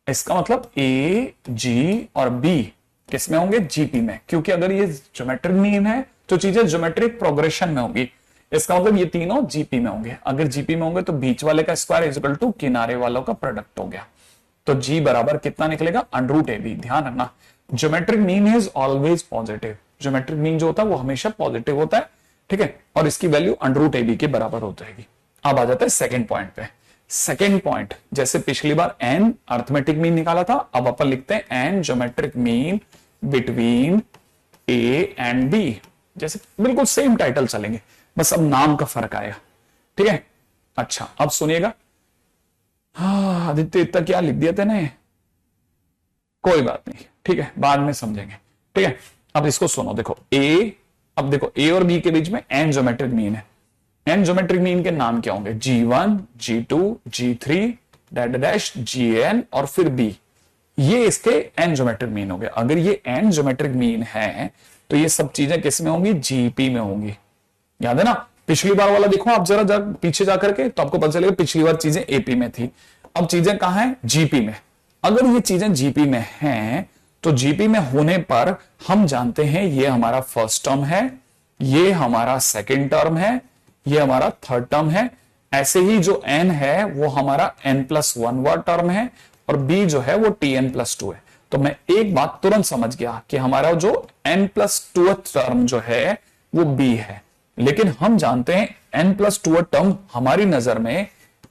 इसका मतलब ए जी और बी किस में होंगे? जीपी में, क्योंकि अगर ये ज्योमेट्रिक मीन है तो चीजें ज्योमेट्रिक प्रोग्रेशन में होंगी। इसका मतलब ये तीनों जीपी में होंगे। अगर जीपी में होंगे तो बीच वाले का स्क्वायर इज इक्वल टू किनारे वालों का प्रोडक्ट हो गया। तो जी बराबर कितना निकलेगा? √AB। ध्यान रखना, geometric mean is always positive. Geometric mean जो होता है वो हमेशा पॉजिटिव होता है। ठीक है, और इसकी वैल्यू √AB के बराबर हो जाएगी। अब आ जाता है सेकेंड पॉइंट पे। सेकेंड पॉइंट, जैसे पिछली बार एन अर्थमेटिक मीन निकाला था, अब अपन लिखते हैं n geometric mean between A and B. जैसे बिल्कुल सेम टाइटल चलेंगे, बस अब नाम का फर्क आएगा। ठीक है, अच्छा अब सुनिएगा। आदित्य इतना क्या लिख दिया तेने, कोई बात नहीं, ठीक है, बाद में समझेंगे। ठीक है, अब इसको सुनो, देखो ए, अब देखो ए और बी के बीच में एन ज्योमेट्रिक मीन है। एन ज्योमेट्रिक मीन के नाम क्या होंगे, G1, G2, G3 dash dash Gn और फिर B, ये इसके एन ज्योमेट्रिक मीन हो गए। अगर ये एन ज्योमेट्रिक मीन है तो ये सब चीजें किस में होंगी, जीपी में होंगी। याद है ना, पिछली बार वाला देखो आप जरा पीछे जाकर के, तो आपको पता चलेगा पिछली बार चीजें एपी में थी, अब चीजें कहां हैं, जीपी में। अगर ये चीजें जीपी में हैं तो जीपी में होने पर हम जानते हैं ये हमारा फर्स्ट टर्म है, ये हमारा सेकंड टर्म है, ये हमारा थर्ड टर्म है। ऐसे ही जो n है वो हमारा n+1 वाला टर्म है और b जो है वो tn+2 है। तो मैं एक बात तुरंत समझ गया कि हमारा जो n+2 टर्म जो है वो b है, लेकिन हम जानते हैं n+2 टर्म हमारी नजर में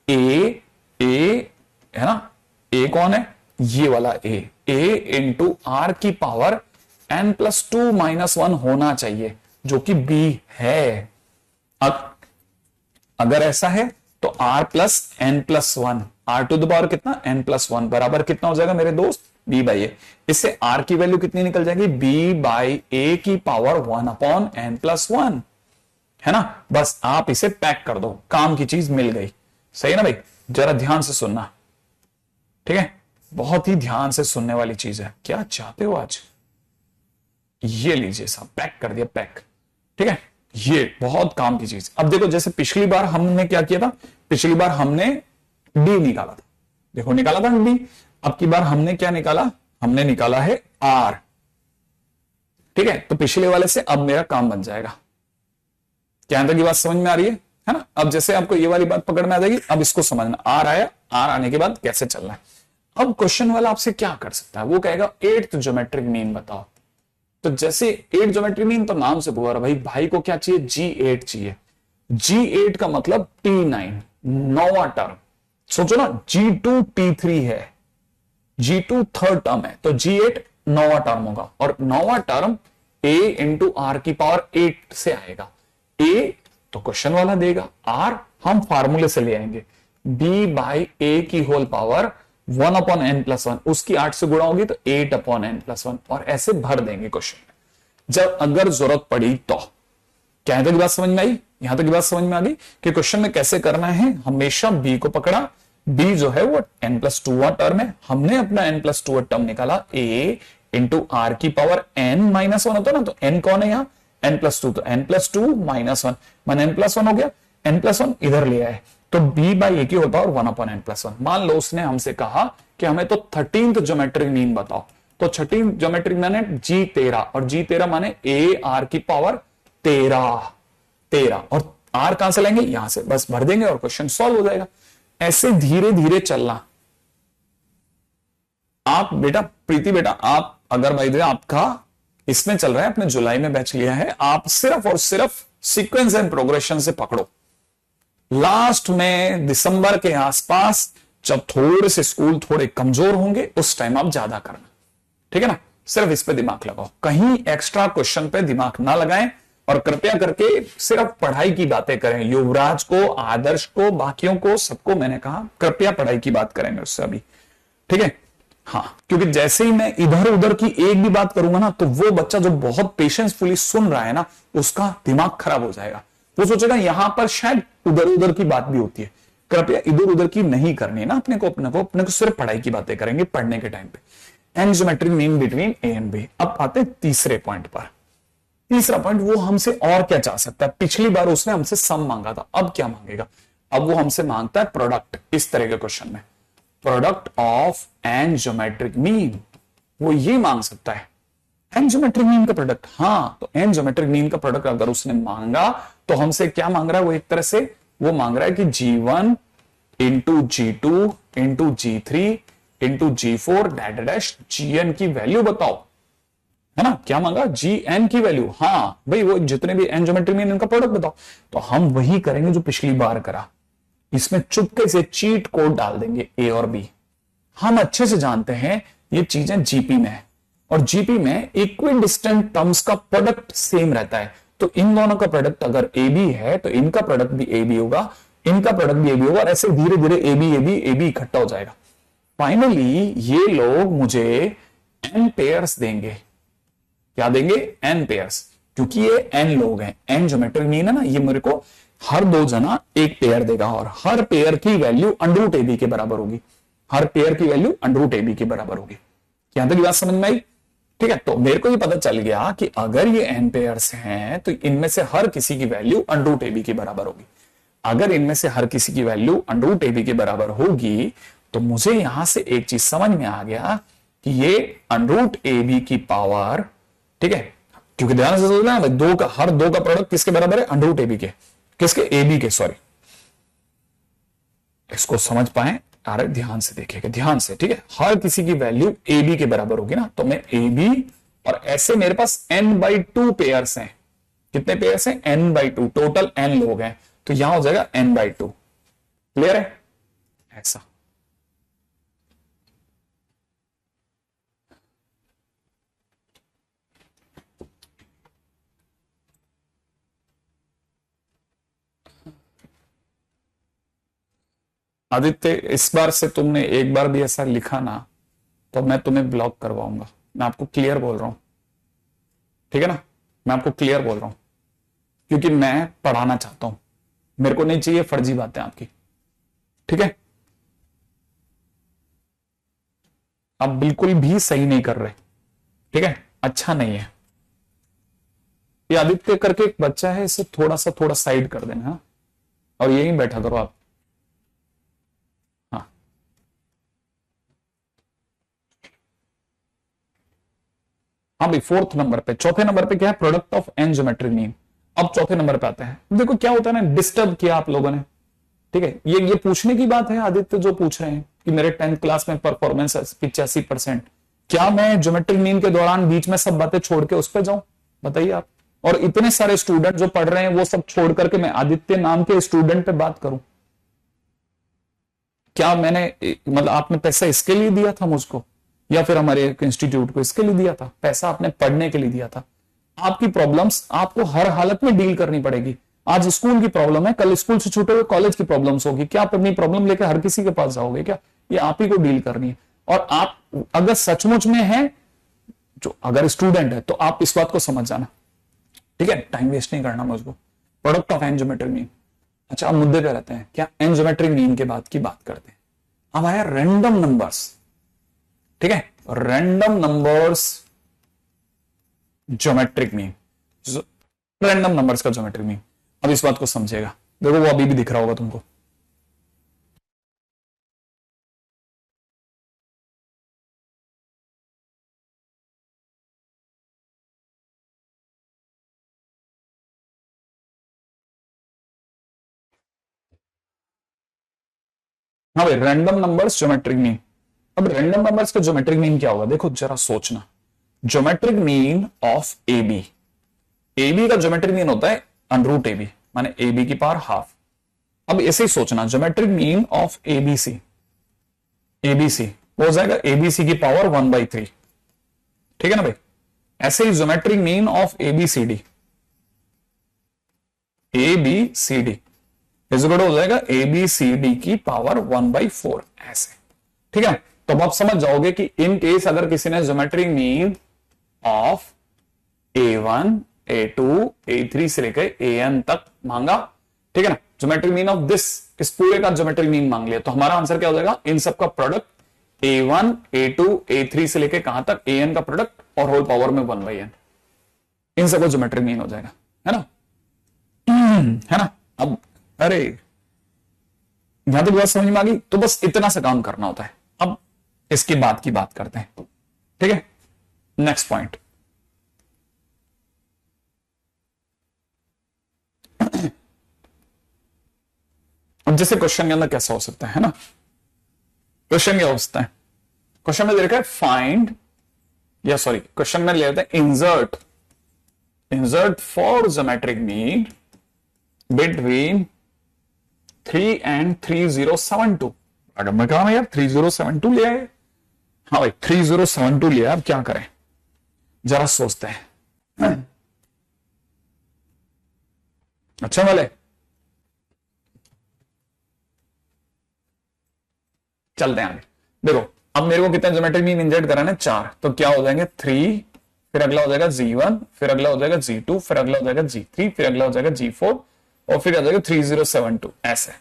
a है ना, a कौन है, ये वाला a इंटू r की पावर n+2 - 1 होना चाहिए, जो कि b है। अगर ऐसा है तो r plus n+1, r to the power कितना, n+1 बराबर कितना हो जाएगा मेरे दोस्त, b बाई a। इससे r की वैल्यू कितनी निकल जाएगी, b बाई a की पावर 1/n+1, है ना। बस आप इसे पैक कर दो, काम की चीज मिल गई। सही है ना भाई, जरा ध्यान से सुनना, ठीक है, बहुत ही ध्यान से सुनने वाली चीज है। क्या चाहते हो आज, ये लीजिए साहब, पैक कर दिया, पैक, ठीक है, ये बहुत काम की चीज। अब देखो, जैसे पिछली बार हमने क्या किया था, पिछली बार हमने डी निकाला था, देखो निकाला था डी। अब की बार हमने क्या निकाला, हमने निकाला है आर, ठीक है। तो पिछले वाले से अब मेरा काम बन जाएगा। क्या अंदर की बात समझ में आ रही है ना। अब जैसे आपको ये वाली बात पकड़ में आ जाएगी, अब इसको समझना, आर आया, आर आने के बाद कैसे चलना है। अब क्वेश्चन वाला आपसे क्या कर सकता है, वो कहेगा 8th ज्योमेट्रिक मीन बताओ। तो जैसे 8 ज्योमेट्रिक मीन, तो नाम से बोल रहा भाई को क्या चाहिए, G8 चाहिए। G8 का मतलब T9 नौवा टर्म, सोचो ना, G2 T3 है, G2 थर्ड टर्म है, तो G8 नौवा टर्म होगा। और नौवा टर्म A इंटू आर की पावर 8 से आएगा। A तो क्वेश्चन वाला देगा, R हम फार्मूले से ले आएंगे, B बाई A की होल पावर 1/n+1, उसकी 8 से गुणा होगी तो 8/n+1, और ऐसे भर देंगे क्वेश्चन में, जब अगर जरूरत पड़ी तो। क्या यहां तक की बात समझ में आई, यहां तक की बात समझ में आ गई कि क्वेश्चन में कैसे करना है। हमेशा B को पकड़ा, B जो है वो n+2 टर्म है, हमने अपना n+2 टर्म निकाला, A इंटू आर की पावर n-1 होता है ना, तो n कौन है यहाँ, n+2, तो n+2 - 1 मान n+1 हो गया, n+1 इधर ले आए, तो b बाई ए की होल पावर 1/n+1। मान लो उसने हमसे कहा कि हमें तो 13th ज्योमेट्रिक मीन बताओ, तो 13th ज्योमेट्रिक मीन है G13, और G13 माने a r की पावर 13, और r कहां से लेंगे, यहां से, बस भर देंगे और क्वेश्चन सॉल्व हो जाएगा। ऐसे धीरे धीरे चलना। आप बेटा, प्रीति बेटा, आप अगर भाई आपका इसमें चल रहा है, आपने जुलाई में बैच लिया है, आप सिर्फ और सिर्फ सीक्वेंस एंड प्रोग्रेशन से पकड़ो। लास्ट में दिसंबर के आसपास, जब थोड़े से स्कूल थोड़े कमजोर होंगे, उस टाइम आप ज्यादा करना, ठीक है ना। सिर्फ इस पे दिमाग लगाओ, कहीं एक्स्ट्रा क्वेश्चन पे दिमाग ना लगाएं, और कृपया करके सिर्फ पढ़ाई की बातें करें। युवराज को, आदर्श को, बाकियों को, सबको मैंने कहा कृपया पढ़ाई की बात करेंगे उससे अभी, ठीक है। हाँ, क्योंकि जैसे ही मैं इधर उधर की एक भी बात करूंगा ना, तो वो बच्चा जो बहुत पेशेंसफुली सुन रहा है ना, उसका दिमाग खराब हो जाएगा। वो सोचेगा यहां पर शायद उधर उधर की बात भी होती है। कृपया इधर उधर की नहीं करनी है ना, अपने को सिर्फ पढ़ाई की बातें करेंगे पढ़ने के टाइम पे। N geometric mean between A and B. अब आते हैं तीसरे पॉइंट पर। तीसरा पॉइंट, वो हमसे और क्या चाह सकता है। पिछली बार उसने हमसे सम मांगा था, अब क्या मांगेगा, अब वो हमसे मांगता है प्रोडक्ट। इस तरह के क्वेश्चन में product of n geometric mean, वो ये मांग सकता है एन ज्योमेट्रिक मीन का प्रोडक्ट। हाँ, तो एन ज्योमेट्रिक मीन का प्रोडक्ट अगर उसने मांगा, तो हमसे क्या मांग रहा है, वो एक तरह से वो मांग रहा है कि G1 into G2 into G3 into G4 dash dash Gn की वैल्यू बताओ, है ना। क्या मांगा, Gn की वैल्यू। हाँ भाई, वो जितने भी एन ज्योमेट्रिक मीन, इनका प्रोडक्ट बताओ। तो हम वही करेंगे जो पिछली बार करा, इसमें चुपके से चीट कोड डाल देंगे A और B। हम अच्छे से जानते हैं ये चीजें जीपी में है, और जीपी में इक्विडिस्टेंट टर्म्स का प्रोडक्ट सेम रहता है। तो इन दोनों का प्रोडक्ट अगर ए बी है, तो इनका प्रोडक्ट भी ए बी होगा, इनका प्रोडक्ट भी ए बी होगा, और ऐसे धीरे धीरे ए बी इकट्ठा हो जाएगा। फाइनली ये लोग मुझे n पेयर्स देंगे। क्या देंगे? n पेयर्स, क्योंकि ये n लोग हैं, n ज्योमेट्रिक मीन है ना, ये मेरे को हर दो जना एक पेयर देगा और हर पेयर की वैल्यू अंडर रूट AB के बराबर होगी। हर पेयर की वैल्यू अंडर रूट AB के बराबर होगी। यहां तक बात समझ में आई? ठीक है, तो मेरे को ये पता चल गया कि अगर ये n पेयर्स हैं तो इनमें से हर किसी की वैल्यू अंडर रूट AB के बराबर होगी। अगर इनमें से हर किसी की वैल्यू अंडर रूट AB के बराबर होगी तो मुझे यहां से एक चीज समझ में आ गया कि ये अंडर रूट AB की पावर, ठीक है, क्योंकि ध्यान से सोचना भाई, दो का हर दो का प्रोडक्ट किसके बराबर है? अंडर रूट AB के। किसके? AB के, सॉरी। इसको समझ पाए? अरे ध्यान से देखिएगा, ध्यान से, ठीक है। हर किसी की वैल्यू AB के बराबर होगी ना, तो मैं AB और ऐसे मेरे पास n/2 पेयर्स हैं। कितने पेयर्स हैं? n/2, टोटल n लोग हैं, तो यहां हो जाएगा n/2। क्लियर है? ऐसा। आदित्य, इस बार से तुमने एक बार भी ऐसा लिखा ना तो मैं तुम्हें ब्लॉक करवाऊंगा। मैं आपको क्लियर बोल रहा हूं, ठीक है ना? मैं आपको क्लियर बोल रहा हूं, क्योंकि मैं पढ़ाना चाहता हूं। मेरे को नहीं चाहिए फर्जी बातें आपकी, ठीक है? आप बिल्कुल भी सही नहीं कर रहे, ठीक है? अच्छा नहीं है। ये आदित्य करके एक बच्चा है, इसे थोड़ा साइड कर देना, हाँ? और यहीं बैठा करो आप। हाँ, हाँ भाई, फोर्थ नंबर पे, चौथे नंबर पे क्या है? Product of n geometric mean. अब चौथे नंबर पे आते हैं। देखो क्या होता है ना, डिस्टर्ब किया आप लोगों ने, ठीक है? ये पूछने की बात है आदित्य जो पूछ रहे हैं कि मेरे 10th क्लास में परफॉर्मेंस 85%, क्या मैं ज्योमेट्रिक मीन के दौरान बीच में सब बातें छोड़ के उस पर जाऊं? बताइए आप। और इतने सारे स्टूडेंट जो पढ़ रहे हैं वो सब छोड़ करके मैं आदित्य नाम के स्टूडेंट पे बात करूं? क्या मैंने, मतलब आपने पैसा इसके लिए दिया था मुझको, या फिर हमारे इंस्टीट्यूट को इसके लिए दिया था? पैसा आपने पढ़ने के लिए दिया था। आपकी प्रॉब्लम्स आपको हर हालत में डील करनी पड़ेगी। आज स्कूल की प्रॉब्लम है, कल स्कूल से छूटे हुए कॉलेज की प्रॉब्लम्स होगी। क्या आप अपनी प्रॉब्लम लेकर हर किसी के पास जाओगे क्या? ये आप ही को डील करनी है। और आप अगर सचमुच में है, जो अगर स्टूडेंट है, तो आप इस बात को समझ जाना, ठीक है? टाइम वेस्ट नहीं करना मुझको। Product of n geometric mean. अच्छा, अब मुद्दे पे रहते हैं। क्या एन ज्योमेट्रिक मीन के बाद की बात करते हैं। अब आया रैंडम नंबर्स, ठीक है? Random numbers geometric mean, random numbers का ज्योमेट्रिक मीन। अब इस बात को समझेगा, देखो वो अभी भी दिख रहा होगा तुमको। हाँ भाई, रैंडम नंबर्स ज्योमेट्रिक मीन। अब रैंडम नंबर्स का ज्योमेट्रिक मीन क्या होगा? देखो जरा सोचना। Geometric mean of AB, AB का ज्योमेट्रिक मीन होता है अंडर रूट AB, माने AB की पावर हाफ। अब ऐसे ही सोचना, geometric mean of ABC, ABC वो हो जाएगा ABC की पावर 1/3, ठीक है ना भाई? ऐसे ही geometric mean of ABCD, ABCD equal हो जाएगा ABCD की पावर 1/4, ऐसे, ठीक है? तो अब आप समझ जाओगे कि इन केस अगर किसी ने geometric mean of A1, A2, A3 से लेकर AN तक मांगा, ठीक है ना? ज्योमेट्रिक मीन ऑफ दिस, इस पूरे का ज्योमेट्रिक मीन मांग लिया, तो हमारा आंसर क्या हो जाएगा? इन सब का प्रोडक्ट A1, A2, A3 से लेकर कहां तक? AN का प्रोडक्ट और होल पावर में 1/n, इन सबका ज्योमेट्रिक मीन हो जाएगा, है ना? है ना? अब अरे यहां तक बात समझ में आ गई? तो बस इतना सा काम करना होता है। अब इसके बाद की बात करते हैं, ठीक है? Next point. अब जैसे क्वेश्चन के अंदर कैसा हो सकता है ना? क्वेश्चन क्या हो सकता है? क्वेश्चन में दे रखा है फाइंड, या सॉरी, क्वेश्चन में ले लेते हैं insert, insert for geometric mean between 3 and 3072। अगर मैं कहा यार 3072 ले आए। हाँ भाई, 3072 लिया, अब क्या करें? जरा सोचते हैं। अच्छा वाले, चलते हैं आगे। देखो अब मेरे को कितना ज्योमेट्रिक मीन इंजर्ट कराना है, 4, तो क्या हो जाएंगे 3, फिर अगला हो जाएगा G1, फिर अगला हो जाएगा G2, फिर अगला हो जाएगा G3, फिर अगला हो जाएगा G4 और फिर आ जाएगा 3072, ऐसे।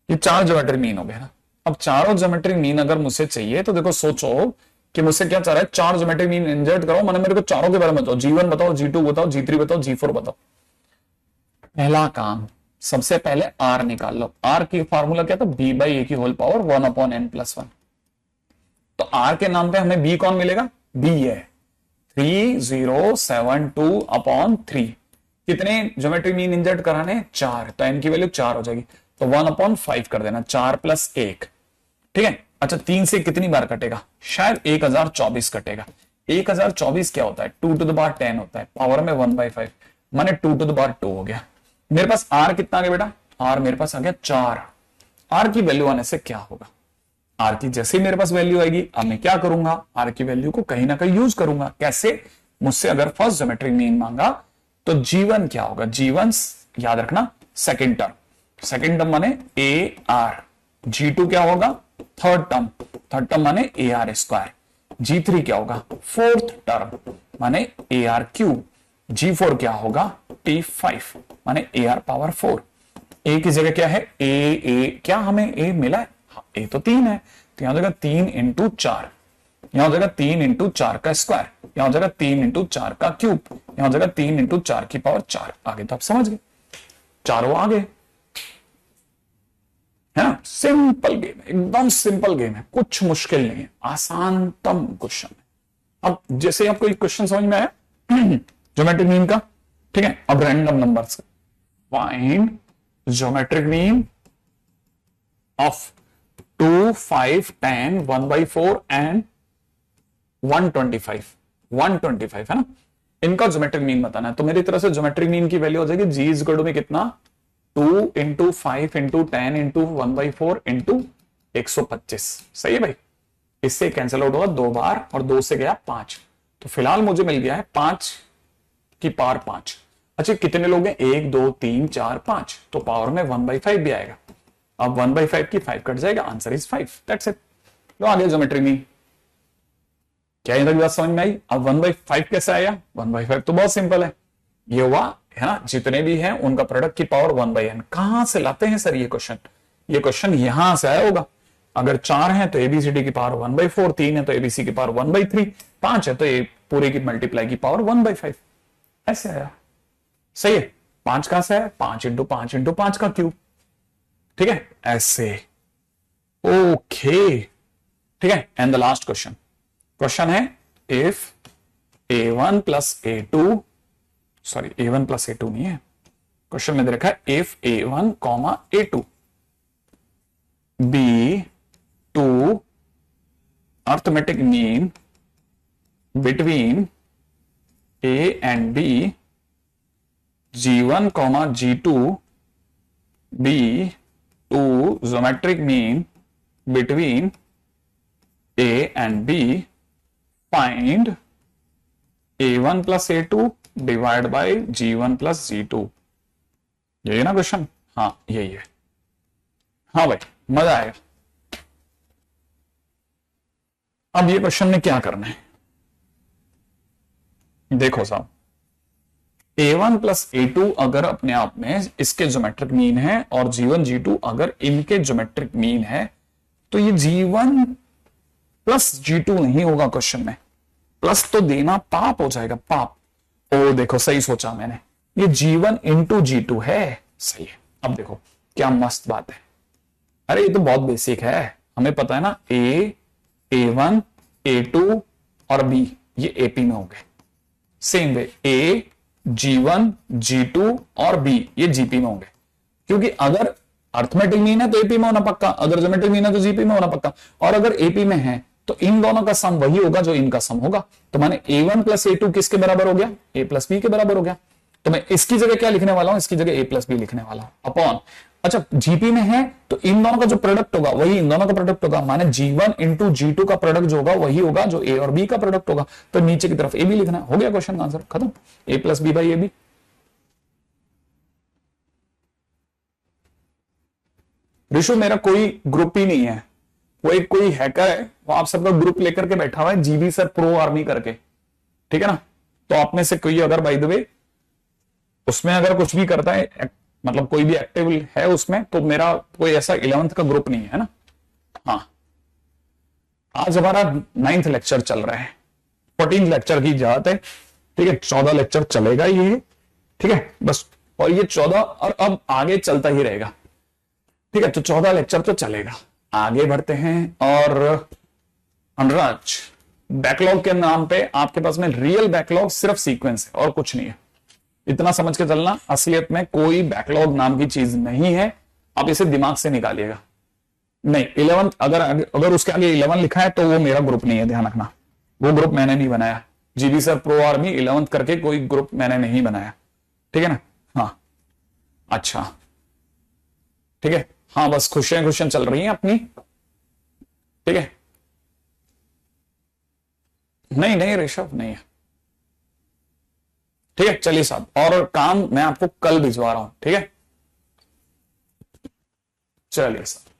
ये 4 ज्योमेट्रिक मीन हो गए ना। अब चारों ज्योमेट्रिक मीन अगर मुझसे चाहिए तो देखो सोचो कि मुझसे क्या चाह रहा है, 4 ज्योमेट्रिक मीन इंजर्ट करो, मैंने मेरे को चारों के बारे में बताओ, G1 बताओ, G2 बताओ, G3 बताओ, G4 बताओ। पहला काम, सबसे पहले R निकाल लो। R की फार्मूला क्या था, B/A की होल पावर 1/n+1। तो R के नाम पे हमें B कौन मिलेगा, B है 3072/3। कितने ज्योमेट्रिक मीन इंजर्ट कराने, 4, तो n की वैल्यू 4 हो जाएगी, तो 1/5 कर देना, 4 + 1, ठीक है। अच्छा 3 से कितनी बार कटेगा, शायद 1024 कटेगा। 1024 क्या होता है, 2⁻10 होता है, पावर में 1/5, माने 2⁻2 हो गया। मेरे पास R कितना आ गया बेटा, R मेरे पास आ गया 4। R की वैल्यू आने से क्या होगा, R की जैसे ही मेरे पास वैल्यू आएगी, अब मैं क्या करूंगा, R की वैल्यू को कहीं ना कहीं यूज करूंगा। कैसे, मुझसे अगर फर्स्ट ज्योमेट्रिक मीन मांगा तो G1 क्या होगा, G1 याद रखना सेकंड टर्म, सेकंड टर्म माने AR। G2 क्या होगा, थर्ड टर्म माने AR²। G3 क्या होगा, फोर्थ टर्म माने AR³। G4 क्या होगा, T5 माने AR⁴। ए की जगह क्या है, ए क्या हमें ए मिला है, ए तो 3 है, तो यहां हो जाएगा 3 × 4, यहां हो जाएगा 3 × 4 का स्क्वायर, यहां हो जाएगा 3 × 4 का क्यूब, यहां हो जाएगा 3 × 4 की पावर 4। आगे तो आप समझ गए, चारों आ गए, है ना। सिंपल गेम है, एकदम सिंपल गेम है, कुछ मुश्किल नहीं है, आसानतम क्वेश्चन है। अब जैसे आपको एक क्वेश्चन समझ में आया ज्योमेट्रिक मीन का, ठीक है। अब random numbers, find geometric mean of 2, 5, 10, 1/4 and 125। 125 है ना, इनका ज्योमेट्रिक मीन बताना है। तो मेरी तरफ से ज्योमेट्रिक मीन की वैल्यू हो जाएगी G इज इक्वल टू में कितना, 2 × 5 × 10 × 1/4 × 125। सही है भाई, इससे कैंसिल आउट होगा 2 बार और 2 से गया 5, तो फिलहाल मुझे मिल गया है 5 की पावर 5। अच्छा कितने लोग हैं, 1 2 3 4 5, तो पावर में 1/5 भी आएगा। अब 1/5 की 5 कट जाएगा, आंसर इज 5, दैट्स इट। लो आ गया ज्योमेट्रिक मीन। क्या ये बात समझ में आई। अब 1/5 कैसे आया, 1/5 तो बहुत सिंपल है, ये हुआ है ना, जितने भी हैं उनका प्रोडक्ट की पावर 1/n। कहां से लाते हैं सर ये क्वेश्चन, ये क्वेश्चन यहां से आया होगा। अगर 4 है तो एबीसीडी की पावर 1/4, 3 है तो एबीसी की पावर 1/3, 5 है तो ये पूरे की मल्टीप्लाई की पावर 1/5, ऐसे आया। सही है, 5 कहां से है, 5 × 5 × 5 का क्यूब, ठीक है, ऐसे। ओके ठीक है, and the last question, question है if a1 + a2, sorry a1 + a2 नहीं है, क्वेश्चन में दे रखा है if a1, a2 be 2 arithmetic mean between a and b, G1, G2 be 2 geometric mean between a and b, find a1 + a2 divide by G1 + G2। यही है ना question, हाँ यही है। हाँ भाई मजा आएगा। अब ये क्वेश्चन में क्या करना है, देखो साहब, a1 + a2 अगर अपने आप में इसके ज्योमेट्रिक मीन है और G1 G2 अगर इनके ज्योमेट्रिक मीन है, तो ये G1 + G2 नहीं होगा क्वेश्चन में, प्लस तो देना पाप हो जाएगा, पाप। ओ देखो सही सोचा मैंने, ये G1 × G2 है, सही है। अब देखो क्या मस्त बात है, अरे ये तो बहुत बेसिक है, हमें पता है ना A1 A2 और B ये AP में होंगे, same way A G1 G2 और B ये GP में होंगे, क्योंकि अगर अर्थमेटिक मीन है तो AP में होना पक्का, अगर ज्योमेट्रिक मीन है तो GP में होना पक्का, और अगर AP में है तो इन दोनों का सम वही होगा जो इनका सम होगा। तो माने A1 + A2 किसके बराबर हो गया, A + B के बराबर हो गया। तो मैं इसकी जगह क्या लिखने वाला हूं, इसकी जगह A + B लिखने वाला हूं अपॉन, अच्छा जीपी में है तो इन दोनों का जो प्रोडक्ट होगा वही इन दोनों का प्रोडक्ट होगा, माने G1 × G2 का प्रोडक्ट जो होगा वही होगा जो A और B का प्रोडक्ट होगा। तो नीचे की तरफ A भी लिखना हो गया, क्वेश्चन का आंसर खत्म, A + B/AB। ऋषु मेरा कोई ग्रुप ही नहीं है, कोई हैकर है, वो आप सबका ग्रुप लेकर के बैठा हुआ है, जीबी सर प्रो आर्मी करके, ठीक है ना। तो आप में से कोई अगर बाय द वे उसमें अगर कुछ भी करता है, मतलब कोई भी एक्टिव है उसमें, तो मेरा कोई ऐसा 11th का ग्रुप नहीं है ना। हाँ, आज हमारा 9th लेक्चर चल रहा है, 14 लेक्चर की इजाजत है, ठीक है। 14 लेक्चर चलेगा ये, ठीक है बस। और ये 14 और अब आगे चलता ही रहेगा, ठीक है। तो 14 लेक्चर तो चलेगा, आगे बढ़ते हैं। और अनुराज, बैकलॉग के नाम पे आपके पास में रियल बैकलॉग सिर्फ सीक्वेंस है और कुछ नहीं है, इतना समझ के चलना। असलियत में कोई बैकलॉग नाम की चीज नहीं है, आप इसे दिमाग से निकालिएगा। नहीं, 11th अगर उसके आगे 11 लिखा है तो वो मेरा ग्रुप नहीं है, ध्यान रखना। वो ग्रुप मैंने नहीं बनाया, GB sir pro army 11th करके कोई ग्रुप मैंने नहीं बनाया, ठीक है ना। हाँ अच्छा, ठीक है। हाँ बस खुशियां चल रही हैं अपनी, ठीक है। नहीं नहीं ऋषभ नहीं है, ठीक है। चलिए साहब, और काम मैं आपको कल भिजवा रहा हूं, ठीक है। चलिए साहब।